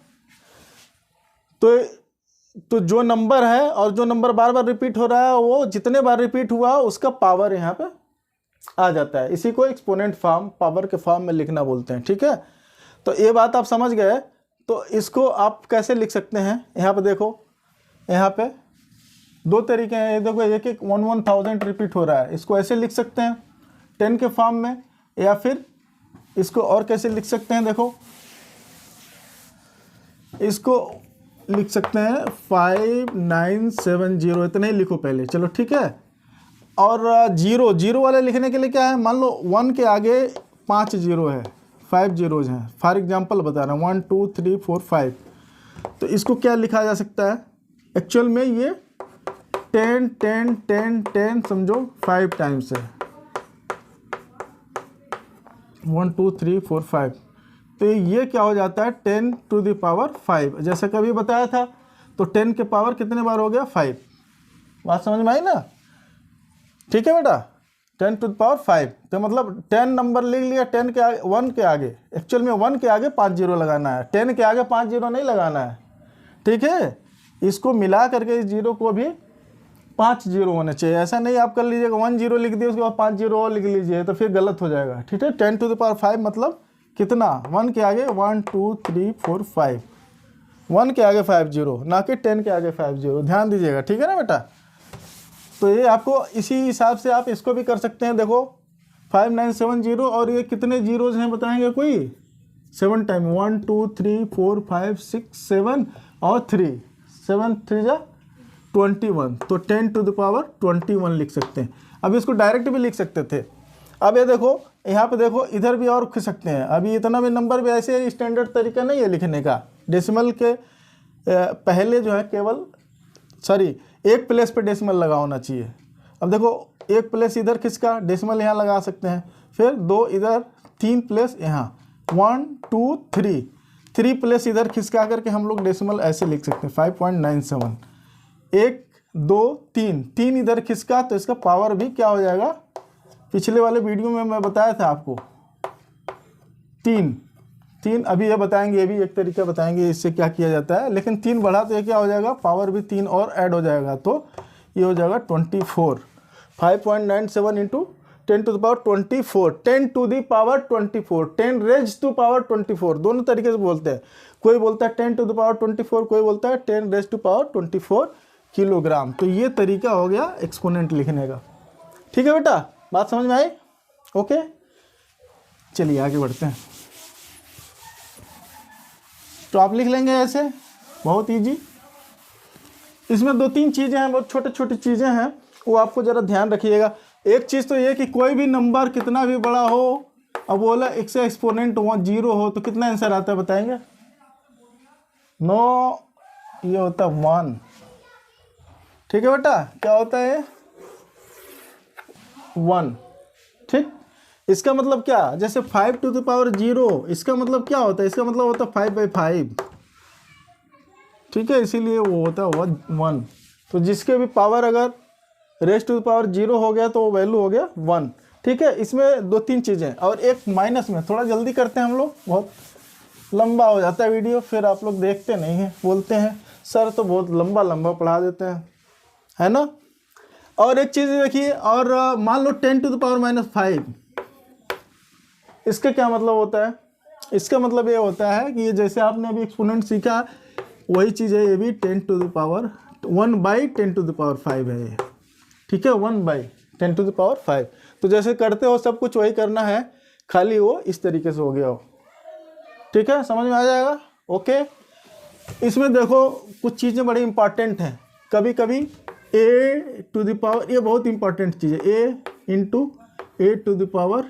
Speaker 1: तो जो नंबर है और जो नंबर बार बार रिपीट हो रहा है, वो जितने बार रिपीट हुआ उसका पावर यहाँ पे आ जाता है। इसी को एक्सपोनेंट फॉर्म, पावर के फॉर्म में लिखना बोलते हैं। ठीक है। तो ये बात आप समझ गए। तो इसको आप कैसे लिख सकते हैं, यहाँ पे देखो, यहाँ पे 2 तरीके हैं। ये देखो, एक 1000 रिपीट हो रहा है, इसको ऐसे लिख सकते हैं 10 के फॉर्म में, या फिर इसको और कैसे लिख सकते हैं, देखो इसको लिख सकते हैं 5970। इतना ही लिखो पहले, चलो ठीक है। और जीरो वाले लिखने के लिए क्या है, मान लो 1 के आगे 5 जीरो है, 5 जीरोज हैं। फॉर एग्जांपल बता रहा हूँ 1 2 3 4 5। तो इसको क्या लिखा जा सकता है, एक्चुअल में ये 10 10 10 10 समझो 5 टाइम्स है, 1 2 3 4 5। तो ये क्या हो जाता है 10 टू द पावर 5, जैसे कभी बताया था। तो 10 के पावर कितने बार हो गया 5। बात समझ में आई ना? ठीक है बेटा, 10 टू द पावर 5। तो मतलब 10 नंबर लिख लिया, 10 के आगे 1 के आगे, एक्चुअल में 1 के आगे 5 जीरो लगाना है, 10 के आगे 5 जीरो नहीं लगाना है। ठीक है, इसको मिला करके इस जीरो को भी 5 जीरो होने चाहिए। ऐसा नहीं आप कर लीजिएगा 1 जीरो लिख दिए उसके बाद 5 जीरो और लिख लीजिए, तो फिर गलत हो जाएगा। ठीक है, 10 टू द पावर 5 मतलब कितना, 1 के आगे 1 2 3 4 5, 1 के आगे 5 जीरो, ना कि 10 के आगे 5 जीरो। ध्यान दीजिएगा, ठीक है ना बेटा? तो ये आपको इसी हिसाब से आप इसको भी कर सकते हैं। देखो 5970 और ये कितने जीरोज हैं बताएंगे कोई? 7 टाइम, 1 2 3 4 5 6 7 और 3, 7 3 जा 21। तो 10 टू द पावर 21 लिख सकते हैं। अब इसको डायरेक्ट भी लिख सकते थे। अब ये देखो यहाँ पे देखो, इधर भी और लिख सकते हैं। अभी इतना भी नंबर भी ऐसे स्टैंडर्ड तरीका नहीं है लिखने का। डेसिमल के पहले जो है केवल एक प्लेस पे डेसिमल लगा होना चाहिए। अब देखो एक प्लेस इधर खिसका, डेसिमल यहाँ लगा सकते हैं, फिर 2 इधर, 3 प्लेस यहाँ, 1 2 3 प्लेस इधर खिसका करके हम लोग डेसिमल ऐसे लिख सकते हैं 5.97। 1 2 3 इधर खिसका तो इसका पावर भी क्या हो जाएगा, पिछले वाले वीडियो में मैं बताया था आपको 3। अभी ये बताएंगे, ये भी एक तरीका बताएंगे इससे क्या किया जाता है। लेकिन 3 बढ़ा तो ये क्या हो जाएगा, पावर भी 3 और ऐड हो जाएगा, तो ये हो जाएगा 24। 5.97 into 10 to the power 24, 10 to the power 24, 10 raise to power 24, दोनों तरीके से बोलते हैं। कोई बोलता है 10 टू द पावर 24, कोई बोलता है 10 रेज टू पावर 24 किलोग्राम। तो ये तरीका हो गया एक्सपोनेंट लिखने का। ठीक है बेटा, बात समझ में आई? ओके, चलिए आगे बढ़ते हैं। तो आप लिख लेंगे ऐसे, बहुत इजी। इसमें 2-3 चीज़ें हैं, बहुत छोटी छोटी चीज़ें हैं, वो आपको ज़रा ध्यान रखिएगा। एक चीज़ तो ये कि कोई भी नंबर कितना भी बड़ा हो, अब बोला एक से एक्सपोनेंट 0 हो तो कितना आंसर आता है बताएंगे? नो, ये होता है 1। ठीक है बेटा, क्या होता है 1। ठीक, इसका मतलब क्या, जैसे 5 टू द पावर 0, इसका मतलब क्या होता है, इसका मतलब होता है 5/5। ठीक है, इसीलिए वो होता है 1। तो जिसके भी पावर अगर रेज टू द पावर 0 हो गया तो वो वैल्यू हो गया 1। ठीक है, इसमें 2-3 चीज़ें और एक माइनस में, थोड़ा जल्दी करते हैं हम लोग, बहुत लंबा हो जाता है वीडियो, फिर आप लोग देखते नहीं हैं, बोलते हैं सर तो बहुत लंबा पढ़ा देते हैं, है ना? और एक चीज़ देखिए, और मान लो 10 टू द पावर -5, इसका क्या मतलब होता है? इसका मतलब ये होता है कि ये जैसे आपने अभी एक्सपोनेंट सीखा वही चीज़ है, ये भी 10 to the power 1/10 to the power 5 है ये। ठीक है, 1/10 टू द पावर 5। तो जैसे करते हो सब कुछ वही करना है, खाली वो इस तरीके से हो गया हो। ठीक है, समझ में आ जाएगा? ओके, इसमें देखो कुछ चीज़ें बड़ी इंपॉर्टेंट हैं। कभी कभी a टू द पावर, ये बहुत इंपॉर्टेंट चीज़ है, a into A to the power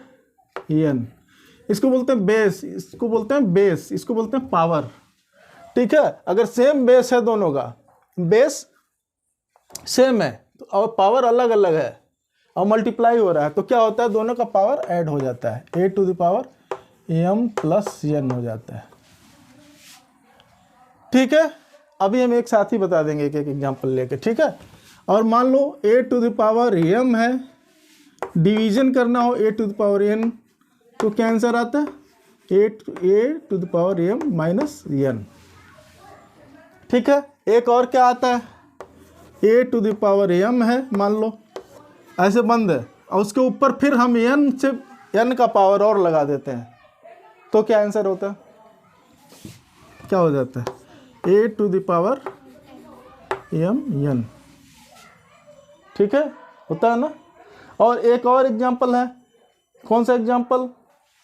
Speaker 1: n, इसको बोलते हैं बेस, इसको बोलते हैं बेस, इसको बोलते हैं पावर। ठीक है, अगर सेम बेस है, दोनों का बेस सेम है और पावर अलग अलग है और मल्टीप्लाई हो रहा है, तो क्या होता है, दोनों का पावर ऐड हो जाता है, a to the power m plus n हो जाता है। ठीक है, अभी हम एक साथ ही बता देंगे एक एग्जांपल लेके। ठीक है, और मान लो a to the power m है, डिवीजन करना हो a to the power n, तो क्या आंसर आता है, a to the power m minus n। ठीक है, एक और क्या आता है, a to the power m है, मान लो ऐसे बंद है, और उसके ऊपर फिर हम n का पावर और लगा देते हैं, तो क्या आंसर होता है, क्या हो जाता है, a to the power m n। ठीक है, होता है ना? और एक और एग्जांपल है, कौन सा एग्जांपल,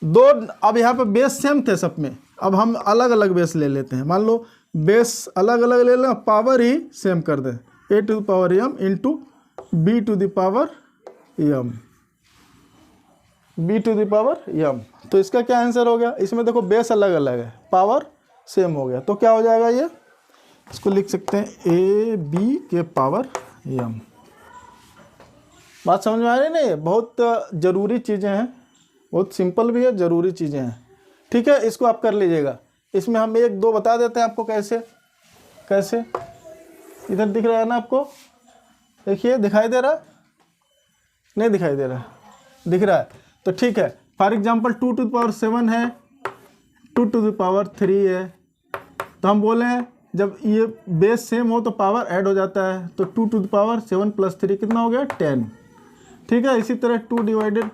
Speaker 1: दो, अब यहाँ पे बेस सेम थे सब में, अब हम अलग अलग बेस ले लेते हैं। मान लो बेस अलग अलग ले लें, पावर ही सेम कर दें, a to the power m into b to the power m, b to the power m। तो इसका क्या आंसर हो गया, इसमें देखो बेस अलग अलग है, पावर सेम हो गया, तो क्या हो जाएगा, ये इसको लिख सकते हैं a b के पावर m। बात समझ में आ रही है? नहीं, बहुत ज़रूरी चीज़ें हैं, बहुत सिंपल भी है, ज़रूरी चीज़ें हैं। ठीक है, इसको आप कर लीजिएगा। इसमें हम एक दो बता देते हैं आपको कैसे कैसे। इधर दिख रहा है ना आपको, देखिए दिखाई दे रहा है, नहीं दिखाई दे रहा है, दिख रहा है तो ठीक है। For example 2 to the power 7 है, 2 टू द पावर 3 है, तो हम बोले हैं जब ये बेस सेम हो तो पावर ऐड हो जाता है, तो 2 टू द पावर 7 प्लस 3 कितना हो गया 10। ठीक है, इसी तरह 2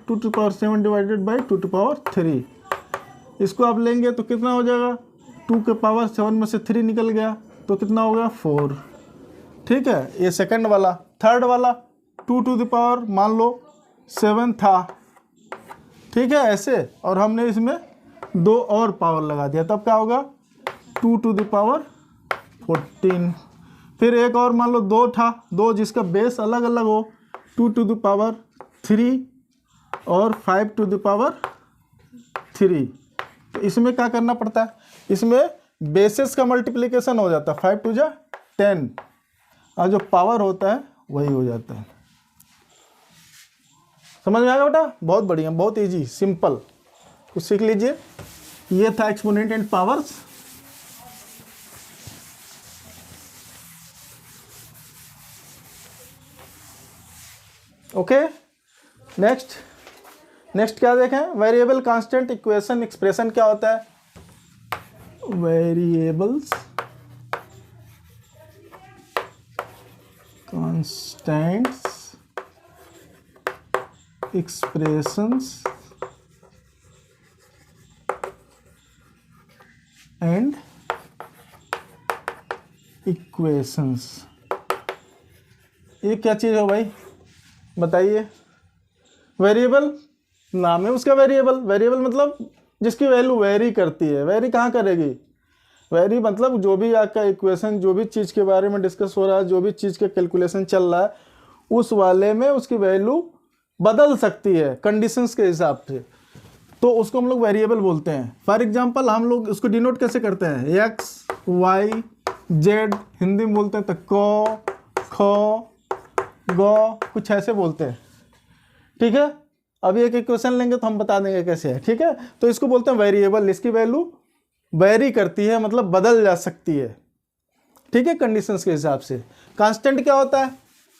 Speaker 1: to the power 7 divided by 2 to power 3, इसको आप लेंगे तो कितना हो जाएगा, 2 के पावर 7 में से 3 निकल गया तो कितना हो गया 4। ठीक है, ये सेकंड वाला। थर्ड वाला 2 टू द पावर मान लो 7 था, ठीक है ऐसे, और हमने इसमें 2 और पावर लगा दिया, तब क्या होगा 2 टू द पावर 14। फिर एक और मान लो 2 था, 2 जिसका बेस अलग अलग हो, 2 टू द पावर 3 और 5 टू द पावर 3। तो इसमें क्या करना पड़ता है, इसमें बेसिस का मल्टीप्लिकेशन हो जाता है, 5 टू जा 10, और जो पावर होता है वही हो जाता है। समझ में आएगा बेटा? बहुत बढ़िया, बहुत इजी, सिंपल, कुछ सीख लीजिए। ये था exponent and powers. Okay, next क्या देखें, वेरिएबल कांस्टेंट इक्वेशन एक्सप्रेशन क्या होता है। Variables constants expressions and equations, ये क्या चीज़ है भाई बताइए। वेरिएबल, नाम है उसका वेरिएबल। वेरिएबल मतलब जिसकी वैल्यू वेरी करती है। वेरी कहाँ करेगी, वेरी मतलब जो भी आपका इक्वेशन, जो भी चीज़ के बारे में डिस्कस हो रहा है, जो भी चीज़ के कैलकुलेशन चल रहा है, उस वाले में उसकी वैल्यू बदल सकती है कंडीशंस के हिसाब से, तो उसको हम लोग वेरिएबल बोलते हैं। फॉर एग्जांपल हम लोग उसको डिनोट कैसे करते हैं, एक्स वाई जेड, हिंदी में बोलते हैं तो क ख ग, कुछ ऐसे बोलते हैं। ठीक है, अभी एक इक्वेशन लेंगे तो हम बता देंगे कैसे है। ठीक है, तो इसको बोलते हैं वेरिएबल, इसकी वैल्यू वेरी करती है, मतलब बदल जा सकती है। ठीक है, कंडीशंस के हिसाब से। कांस्टेंट क्या होता है,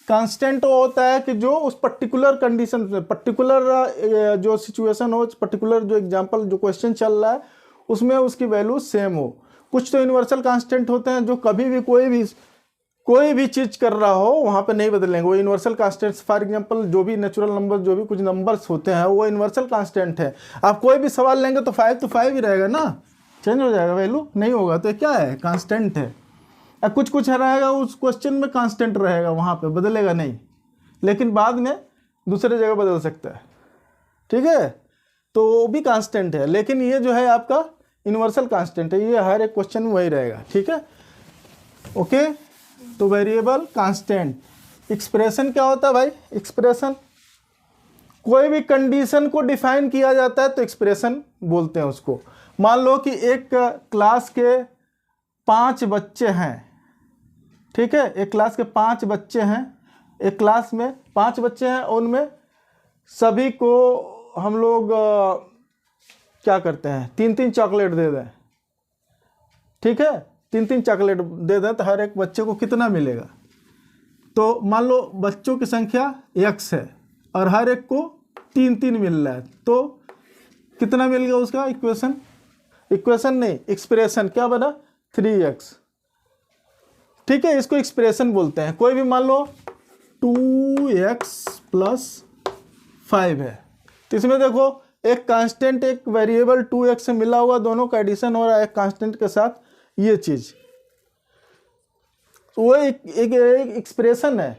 Speaker 1: कांस्टेंट वो होता है कि जो उस पर्टिकुलर कंडीशन में, पर्टिकुलर जो सिचुएशन हो, पर्टिकुलर जो एग्जांपल, जो क्वेश्चन चल रहा है उसमें उसकी वैल्यू सेम हो। कुछ तो यूनिवर्सल कांस्टेंट होते हैं जो कभी भी कोई भी चीज़ कर रहा हो वहाँ पे नहीं बदलेंगे, वो यूनिवर्सल कांस्टेंट्स। फॉर एग्जांपल जो भी नेचुरल नंबर, जो भी कुछ नंबर्स होते हैं वो यूनिवर्सल कांस्टेंट है। आप कोई भी सवाल लेंगे तो 5 तो 5 ही रहेगा ना, चेंज हो जाएगा, वैल्यू नहीं होगा, तो क्या है कांस्टेंट है। अब कुछ रहेगा उस क्वेश्चन में कांस्टेंट रहेगा, वहाँ पे बदलेगा नहीं, लेकिन बाद में दूसरे जगह बदल सकता है। ठीक है, तो वो भी कांस्टेंट है, लेकिन ये जो है आपका यूनिवर्सल कांस्टेंट है, ये हर एक क्वेश्चन में वही रहेगा। ठीक है, ओके। तो वेरिएबल कांस्टेंट। एक्सप्रेशन क्या होता है भाई, एक्सप्रेशन कोई भी कंडीशन को डिफाइन किया जाता है तो एक्सप्रेशन बोलते हैं उसको। मान लो कि एक क्लास के 5 बच्चे हैं, ठीक है, एक क्लास के 5 बच्चे हैं, एक क्लास में 5 बच्चे हैं, उनमें सभी को हम लोग क्या करते हैं, 3-3 चॉकलेट दे दें। ठीक है, 3-3 चॉकलेट दे दें तो हर एक बच्चे को कितना मिलेगा। तो मान लो बच्चों की संख्या x है और हर एक को 3-3 मिल रहा है, तो कितना मिल गया उसका इक्वेशन नहीं, एक्सप्रेशन क्या बना 3x। ठीक है, इसको एक्सप्रेशन बोलते हैं। कोई भी मान लो 2x + 5 है, तो इसमें देखो एक कांस्टेंट एक वेरिएबल 2x से मिला हुआ, दोनों का एडिशन हो रहा है एक कांस्टेंट के साथ, ये चीज वो एक एक्सप्रेशन है।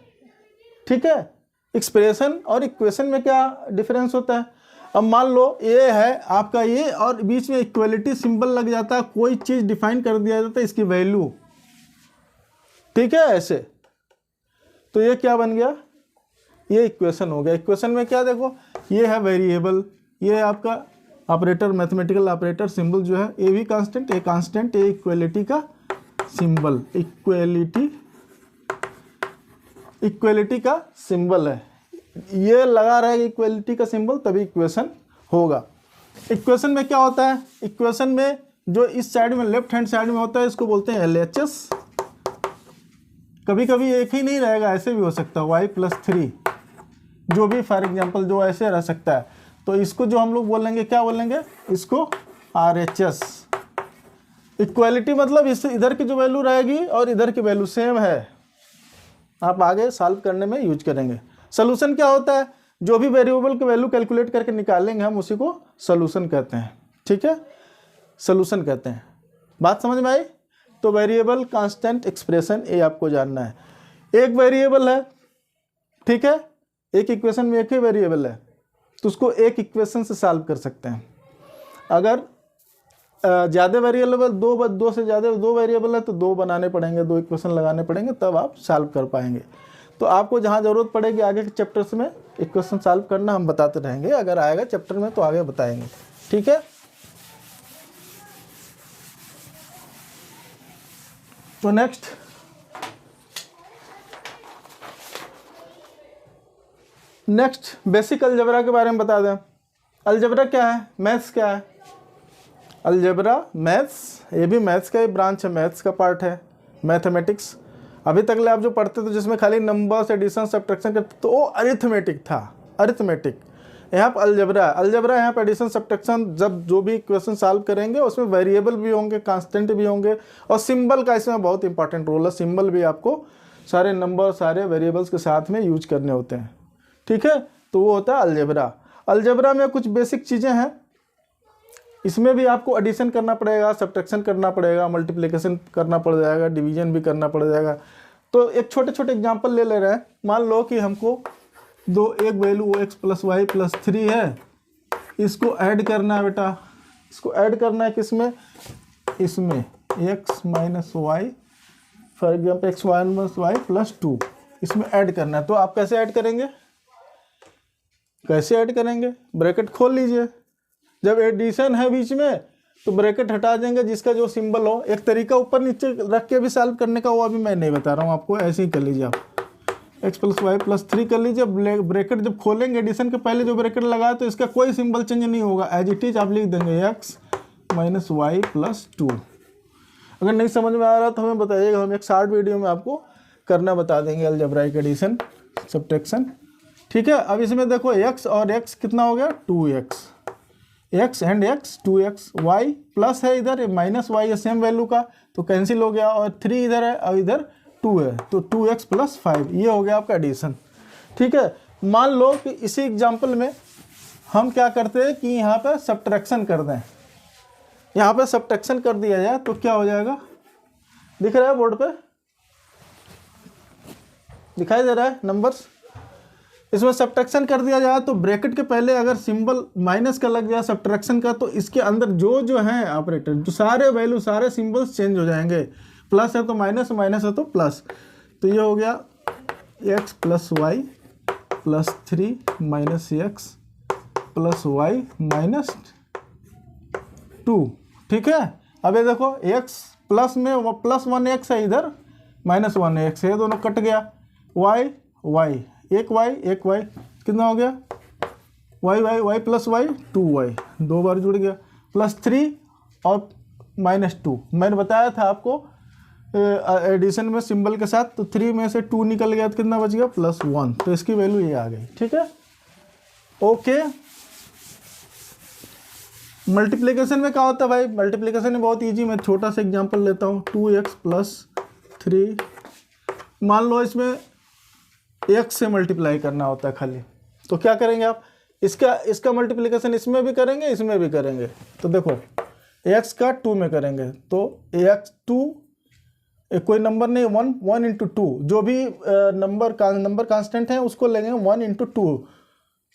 Speaker 1: ठीक है, एक्सप्रेशन और इक्वेशन में क्या डिफरेंस होता है। अब मान लो ये है आपका ये, और बीच में इक्वलिटी सिंबल लग जाता है, कोई चीज डिफाइन कर दिया जाता है इसकी वैल्यू। ठीक है, ऐसे, तो ये क्या बन गया, ये इक्वेशन हो गया। इक्वेशन में क्या देखो, ये है वेरिएबल, ये है आपका ऑपरेटर, मैथमेटिकल ऑपरेटर सिंबल जो है, ए भी constant, a constant, A equality का सिंबल, इक्वलिटी का सिंबल है। ये लगा रहेगा इक्वलिटी का सिंबल तभी इक्वेशन होगा। इक्वेशन में क्या होता है, इक्वेशन में जो इस साइड में लेफ्ट हैंड साइड में होता है इसको बोलते हैं LHS। कभी कभी एक ही नहीं रहेगा, ऐसे भी हो सकता है y+3, जो भी फॉर एग्जांपल जो ऐसे रह सकता है। तो इसको जो हम लोग बोलेंगे क्या बोलेंगे, इसको RHS। इक्वालिटी मतलब इस इधर की जो वैल्यू रहेगी और इधर की वैल्यू सेम है, आप आगे सॉल्व करने में यूज करेंगे। सोल्यूशन क्या होता है, जो भी वेरिएबल की वैल्यू कैलकुलेट करके निकालेंगे हम उसी को सोल्यूशन कहते हैं। ठीक है, सोल्यूशन कहते हैं। बात समझ में आई? तो वेरिएबल कांस्टेंट एक्सप्रेशन ये आपको जानना है। एक वेरिएबल है, ठीक है, एक इक्वेशन में एक ही वेरिएबल है तो उसको एक इक्वेशन से सॉल्व कर सकते हैं। अगर ज़्यादा वेरिएबल दो से ज़्यादा दो वेरिएबल है तो दो बनाने पड़ेंगे, दो इक्वेशन लगाने पड़ेंगे, तब आप सॉल्व कर पाएंगे। तो आपको जहाँ ज़रूरत पड़ेगी आगे के चैप्टर्स में इक्वेशन सॉल्व करना हम बताते रहेंगे, अगर आएगा चैप्टर में तो आगे बताएंगे। ठीक है, तो नेक्स्ट बेसिक अलजेब्रा के बारे में बता दें। अलजेब्रा क्या है, मैथ्स क्या है? अलजेब्रा मैथ्स, ये भी मैथ्स का ही ब्रांच है, मैथ्स का पार्ट है, मैथमेटिक्स। अभी तक ले आप जो पढ़ते थे जिसमें खाली नंबर्स, एडिशन, सब्ट्रैक्शन करते तो वो अरिथमेटिक था, अरिथमेटिक। यहाँ पर अलजेब्रा यहाँ पर एडिशन, सब्ट्रैक्शन, जब जो भी इक्वेशन सॉल्व करेंगे उसमें वेरिएबल भी होंगे, कांस्टेंट भी होंगे, और सिंबल का इसमें बहुत इंपॉर्टेंट रोल है। सिंबल भी आपको सारे नंबर, सारे वेरिएबल्स के साथ में यूज करने होते हैं। ठीक है, तो वो होता है अलजेब्रा। अलजेब्रा में कुछ बेसिक चीज़ें हैं, इसमें भी आपको एडिशन करना पड़ेगा, सब्ट्रैक्शन करना पड़ेगा, मल्टीप्लिकेशन करना पड़ जाएगा, डिवीजन भी करना पड़ जाएगा। तो एक छोटे छोटे एग्जांपल ले रहे हैं। मान लो कि हमको एक वैल्यू x + y+3 है, इसको ऐड करना है बेटा, इसको ऐड करना है किसमें, इसमें x - y, for example x - y+2, इसमें ऐड करना है। तो आप कैसे ऐड करेंगे, कैसे ऐड करेंगे, ब्रैकेट खोल लीजिए। जब एडिशन है बीच में तो ब्रैकेट हटा देंगे, जिसका जो सिंबल हो। एक तरीका ऊपर नीचे रख के भी सॉल्व करने का, वो अभी मैं नहीं बता रहा हूँ आपको, ऐसे ही कर लीजिए आप। x + y+3 कर लीजिए। ब्रैकेट जब खोलेंगे एडिशन के पहले जो ब्रैकेट लगाए तो इसका कोई सिंबल चेंज नहीं होगा, एज इट इज आप लिख देंगे x - y+2। अगर नहीं समझ में आ रहा तो हमें बताइएगा, हम एक शॉर्ट वीडियो में आपको करना बता देंगे अलजेब्राइक एडिशन, सब्ट्रैक्शन। ठीक है, अब इसमें देखो x और x कितना हो गया, 2x, x and x 2x, y plus है इधर, -y है सेम वैल्यू का तो कैंसिल हो गया, और 3 इधर है और इधर 2 है तो 2x + 5, ये हो गया आपका एडिशन। ठीक है, मान लो कि इसी एग्जाम्पल में हम क्या करते हैं कि यहाँ पर सब्ट्रैक्शन कर दें, यहाँ पर सब्ट्रैक्शन कर दिया जाए तो क्या हो जाएगा, दिख रहा है बोर्ड पे, दिखाई दे रहा है नंबर्स। इसमें सब्ट्रैक्शन कर दिया जाए तो ब्रैकेट के पहले अगर सिंबल माइनस का लग जाए सब्ट्रैक्शन का, तो इसके अंदर जो है ऑपरेटर, जो सारे वैल्यू, सारे सिंबल्स चेंज हो जाएंगे। प्लस है तो माइनस, माइनस है तो प्लस। तो ये हो गया x + y+3 - x + y -2। ठीक है, अब ये देखो x प्लस में +1x है, इधर -1x है, दोनों कट गया। y एक y कितना हो गया, y + y 2y, 2 बार जुड़ गया, +3 और -2। मैंने बताया था आपको एडिशन में सिंबल के साथ, तो 3 में से 2 निकल गया तो कितना बच गया, +1, तो इसकी वैल्यू ये आ गई। ठीक है, ओके। मल्टीप्लिकेशन में क्या होता है भाई, मल्टीप्लिकेशन में बहुत इजी, मैं छोटा सा एग्जांपल लेता हूँ। 2x + 3, मान लो इसमें x से मल्टीप्लाई करना होता है खाली, तो क्या करेंगे आप, इसका मल्टीप्लिकेशन इसमें भी करेंगे, इसमें भी करेंगे। तो देखो x का 2 में करेंगे तो x 2, कोई नंबर नहीं, 1 × 2, जो भी नंबर कांस्टेंट है उसको लेंगे 1 × 2,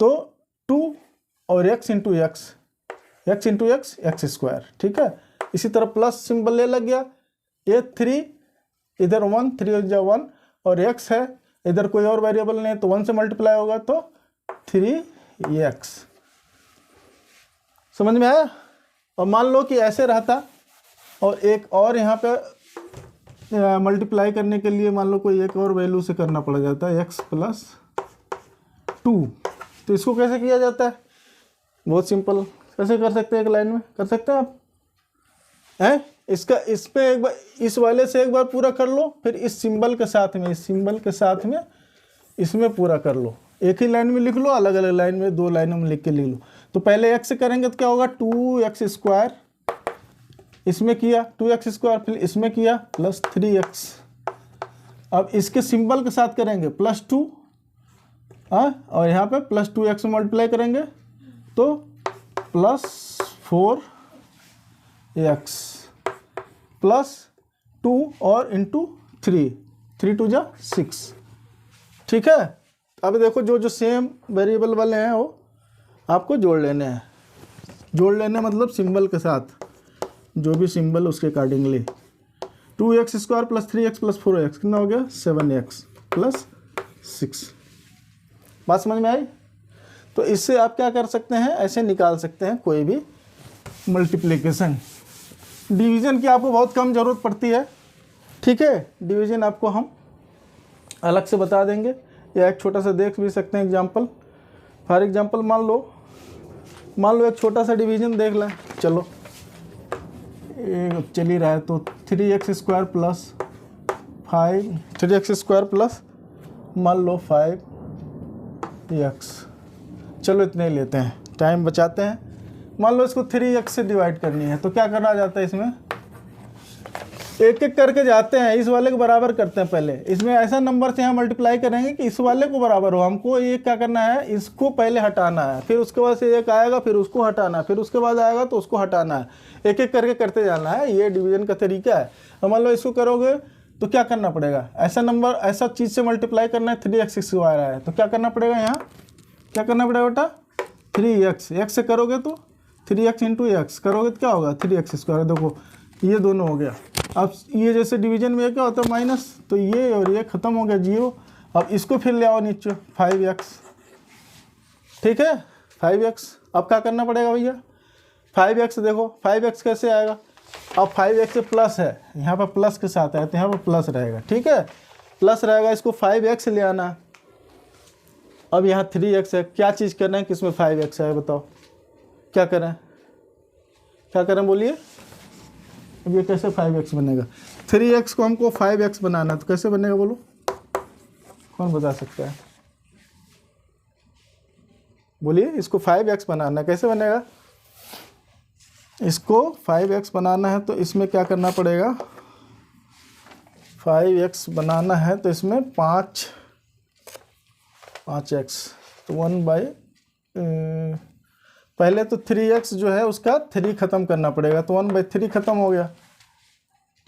Speaker 1: तो 2 और x × x²। ठीक है, इसी तरह प्लस सिंबल ले लग गया, ये 3 इधर 1, 3 × 1, और x है इधर कोई और वेरिएबल नहीं तो 1 से मल्टीप्लाई होगा तो 3x। समझ में आया। और मान लो कि ऐसे रहता और एक और यहाँ पे मल्टीप्लाई करने के लिए मान लो कोई एक और वैल्यू से करना पड़ जाता है, x + 2। तो इसको कैसे किया जाता है? बहुत सिंपल, कैसे कर सकते हैं? एक लाइन में कर सकते हैं आप हैं। इसका इस पे एक बार इस वाले से एक बार पूरा कर लो, फिर इस सिंबल के साथ में, इस सिंबल के साथ में इसमें पूरा कर लो। एक ही लाइन में लिख लो, अलग अलग लाइन में 2 लाइनों में लिख के लिख लो। तो पहले x से करेंगे तो क्या होगा 2x², इसमें किया 2x², फिर इसमें किया प्लस 3x। अब इसके सिंबल के साथ करेंगे +2, और यहाँ पे +2x मल्टीप्लाई करेंगे तो +4x +2 और इंटू 3, 3 2 जा 6। ठीक है। अब देखो जो सेम वेरिएबल वाले हैं वो आपको जोड़ लेने हैं। जोड़ लेने मतलब सिंबल के साथ, जो भी सिंबल उसके अकॉर्डिंगली। 2x² + 3x + 4x कितना हो गया? 7x + 6। बात समझ में आई? तो इससे आप क्या कर सकते हैं, ऐसे निकाल सकते हैं कोई भी मल्टीप्लिकेशन। डिवीज़न की आपको बहुत कम ज़रूरत पड़ती है। ठीक है, डिवीज़न आपको हम अलग से बता देंगे, या एक छोटा सा देख भी सकते हैं एग्जाम्पल। फॉर एग्जाम्पल मान लो एक छोटा सा डिवीज़न देख लें। चलो ये चल ही रहा है, तो 3x² + 5, 3x² प्लस मान लो 5x। चलो इतने ही लेते हैं, टाइम बचाते हैं। मान लो इसको 3x से डिवाइड करनी है, तो क्या करना जाता है? इसमें एक एक करके जाते हैं, इस वाले को बराबर करते हैं पहले। इसमें ऐसा नंबर से यहाँ मल्टीप्लाई करेंगे कि इस वाले को बराबर हो। हमको ये क्या करना है, इसको पहले हटाना है, फिर उसके बाद से एक आएगा, फिर उसको हटाना है, फिर उसके बाद आएगा तो उसको हटाना है। एक एक करके करते जाना है, ये डिवीजन का तरीका है। तो मान लो इसको करोगे तो क्या करना पड़ेगा, ऐसा नंबर ऐसा चीज़ से मल्टीप्लाई करना है। 3x² है तो क्या करना पड़ेगा, यहाँ क्या करना पड़ेगा बेटा? 3x। x से करोगे तो 3x × x करोगे तो क्या होगा? 3x²। देखो ये दोनों हो गया। अब ये जैसे डिवीजन में क्या होता है माइनस, तो ये और ये ख़त्म हो गया 0। अब इसको फिर ले आओ नीचे 5x। ठीक है, 5x। अब क्या करना पड़ेगा भैया? 5x देखो 5x कैसे आएगा? अब 5x से प्लस है, यहाँ पर प्लस के साथ है तो यहाँ पर प्लस रहेगा। ठीक है, प्लस रहेगा, इसको 5x ले आना। अब यहाँ 3x है, क्या चीज़ करना है, किसमें 5x है बताओ? क्या करें, क्या करें बोलिए? अब ये कैसे 5x बनेगा? 3x को हमको 5x बनाना, तो कैसे बनेगा बोलो? कौन बता सकता है? बोलिए, इसको 5x बनाना कैसे बनेगा? इसको 5x बनाना है तो इसमें क्या करना पड़ेगा? 5x बनाना है तो इसमें 5x तो 1/, पहले तो 3x जो है उसका 3 ख़त्म करना पड़ेगा, तो 1/3 ख़त्म हो गया।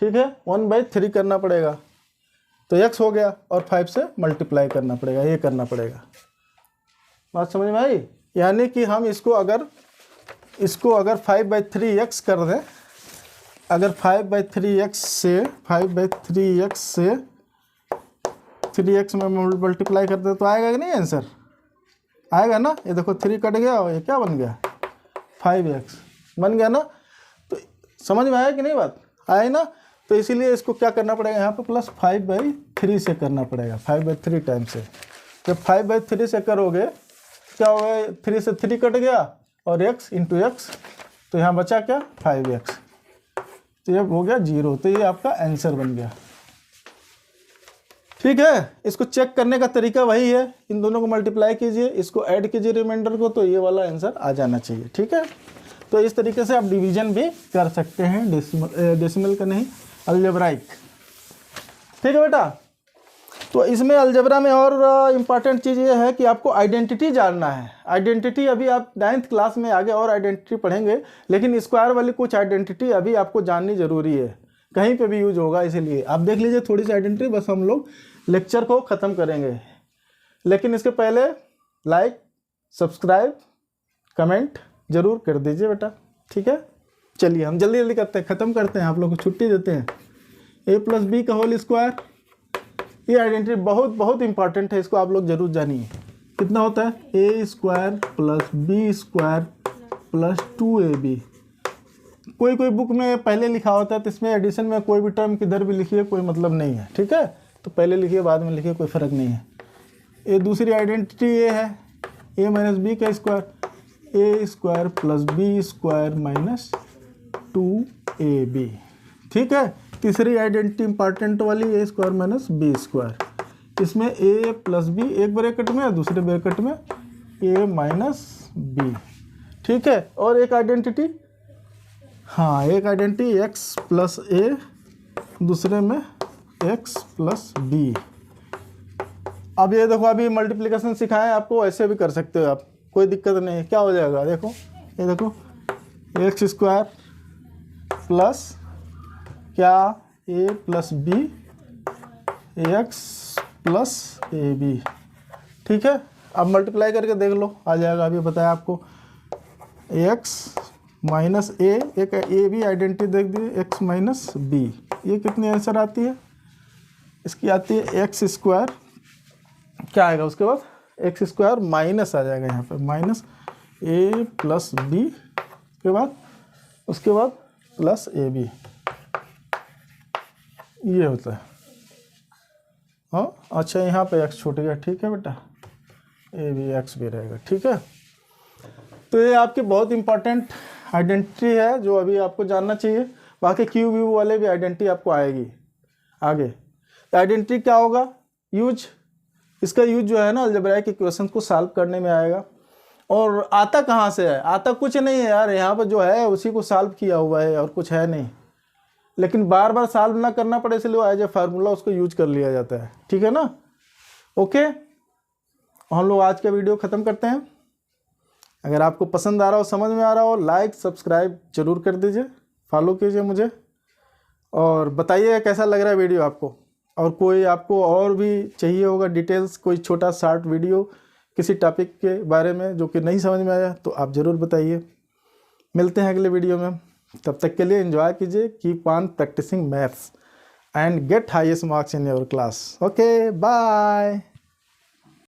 Speaker 1: ठीक है, 1/3 करना पड़ेगा तो x हो गया, और 5 से मल्टीप्लाई करना पड़ेगा, ये करना पड़ेगा। बात समझ में आई? यानी कि हम इसको अगर 5/3x कर दें, अगर 5/3x से 3x में मल्टीप्लाई कर दे तो आएगा कि नहीं आंसर? आएगा ना। ये देखो 3 कट गया और ये क्या बन गया? 5x बन गया ना। तो समझ में आया कि नहीं बात? आए ना। तो इसीलिए इसको क्या करना पड़ेगा, यहाँ पे प्लस 5/3 से करना पड़ेगा, 5/3 टाइम से। जब 5/3 से करोगे क्या होगा? 3 से 3 कट गया और x × x, तो यहाँ बचा क्या? 5x। तो ये हो गया 0, तो ये आपका आंसर बन गया। ठीक है, इसको चेक करने का तरीका वही है, इन दोनों को मल्टीप्लाई कीजिए, इसको ऐड कीजिए रिमाइंडर को, तो ये वाला आंसर आ जाना चाहिए। ठीक है, तो इस तरीके से आप डिवीजन भी कर सकते हैं, डेसिमल का नहीं, अलजेब्राइक। ठीक है बेटा। तो इसमें अलजेब्रा में और इम्पॉर्टेंट चीज़ ये है कि आपको आइडेंटिटी जानना है। आइडेंटिटी अभी आप 9th क्लास में आगे और आइडेंटिटी पढ़ेंगे, लेकिन स्क्वायर वाली कुछ आइडेंटिटी अभी आपको जाननी ज़रूरी है, कहीं पे भी यूज होगा। इसीलिए आप देख लीजिए थोड़ी सी आइडेंटिटी, बस हम लोग लेक्चर को ख़त्म करेंगे। लेकिन इसके पहले लाइक, सब्सक्राइब, कमेंट ज़रूर कर दीजिए बेटा। ठीक है, चलिए हम जल्दी जल्दी करते हैं, ख़त्म करते हैं, आप लोग को छुट्टी देते हैं। a + b का होल स्क्वायर, ये आइडेंटिटी बहुत बहुत इंपॉर्टेंट है, इसको आप लोग जरूर जानिए। कितना होता है? a² + b² + 2ab। कोई कोई बुक में पहले लिखा होता है, तो इसमें एडिशन में कोई भी टर्म किधर भी लिखिए, कोई मतलब नहीं है। ठीक है, तो पहले लिखिए बाद में लिखिए, कोई फ़र्क नहीं है। ये दूसरी आइडेंटिटी ये है ए माइनस बी का square, A square plus B square minus 2ab। ठीक है, तीसरी आइडेंटिटी इंपॉर्टेंट वाली, A square minus B square. इसमें ए प्लस बी एक ब्रैकेट में, दूसरे ब्रैकेट में ए माइनस बी। ठीक है, और एक आइडेंटिटी, हाँ एक आइडेंटिटी एक्स प्लस ए, दूसरे में एक्स प्लस बी। अब ये देखो, अभी मल्टीप्लिकेशन सिखाएं आपको, ऐसे भी कर सकते हो आप, कोई दिक्कत नहीं है। क्या हो जाएगा, देखो ये देखो, एक्स स्क्वायर प्लस क्या, A plus B X plus A B. ठीक है, अब मल्टीप्लाई करके देख लो, आ जाएगा। अभी बताया आपको, एक्स माइनस ए, एक ए बी आइडेंटिटी देख दी, एक्स माइनस बी। ये कितनी आंसर आती है, इसकी आती है एक्स स्क्वायर, क्या आएगा उसके बाद, एक्स स्क्वायर माइनस आ जाएगा यहाँ पे, माइनस ए प्लस बी के बाद, उसके बाद प्लस ए बी, ये होता है। हाँ अच्छा, यहाँ पे एक्स छूट गया। ठीक है बेटा, ए बी एक्स भी रहेगा। ठीक है, तो ये आपके बहुत इंपॉर्टेंट आइडेंटिटी है जो अभी आपको जानना चाहिए। बाकी क्यू व्यू वाले भी आइडेंटिटी आपको आएगी आगे। आइडेंटिटी क्या होगा, यूज, इसका यूज जो है ना अलजेब्राइक इक्वेशन को सॉल्व करने में आएगा। और आता कहाँ से है, आता कुछ नहीं है यार, यहाँ पर जो है उसी को सॉल्व किया हुआ है और कुछ है नहीं, लेकिन बार बार सॉल्व ना करना पड़े इसलिए एज ए फार्मूला उसको यूज कर लिया जाता है। ठीक है ना, ओके, हम लोग आज का वीडियो ख़त्म करते हैं। अगर आपको पसंद आ रहा हो, समझ में आ रहा हो, लाइक सब्सक्राइब जरूर कर दीजिए, फॉलो कीजिए मुझे, और बताइए कैसा लग रहा है वीडियो आपको। और कोई आपको और भी चाहिए होगा डिटेल्स, कोई छोटा शॉर्ट वीडियो किसी टॉपिक के बारे में जो कि नहीं समझ में आया, तो आप ज़रूर बताइए। मिलते हैं अगले वीडियो में, तब तक के लिए एंजॉय कीजिए, keep on practising maths and get highest marks in your class. Okay, bye.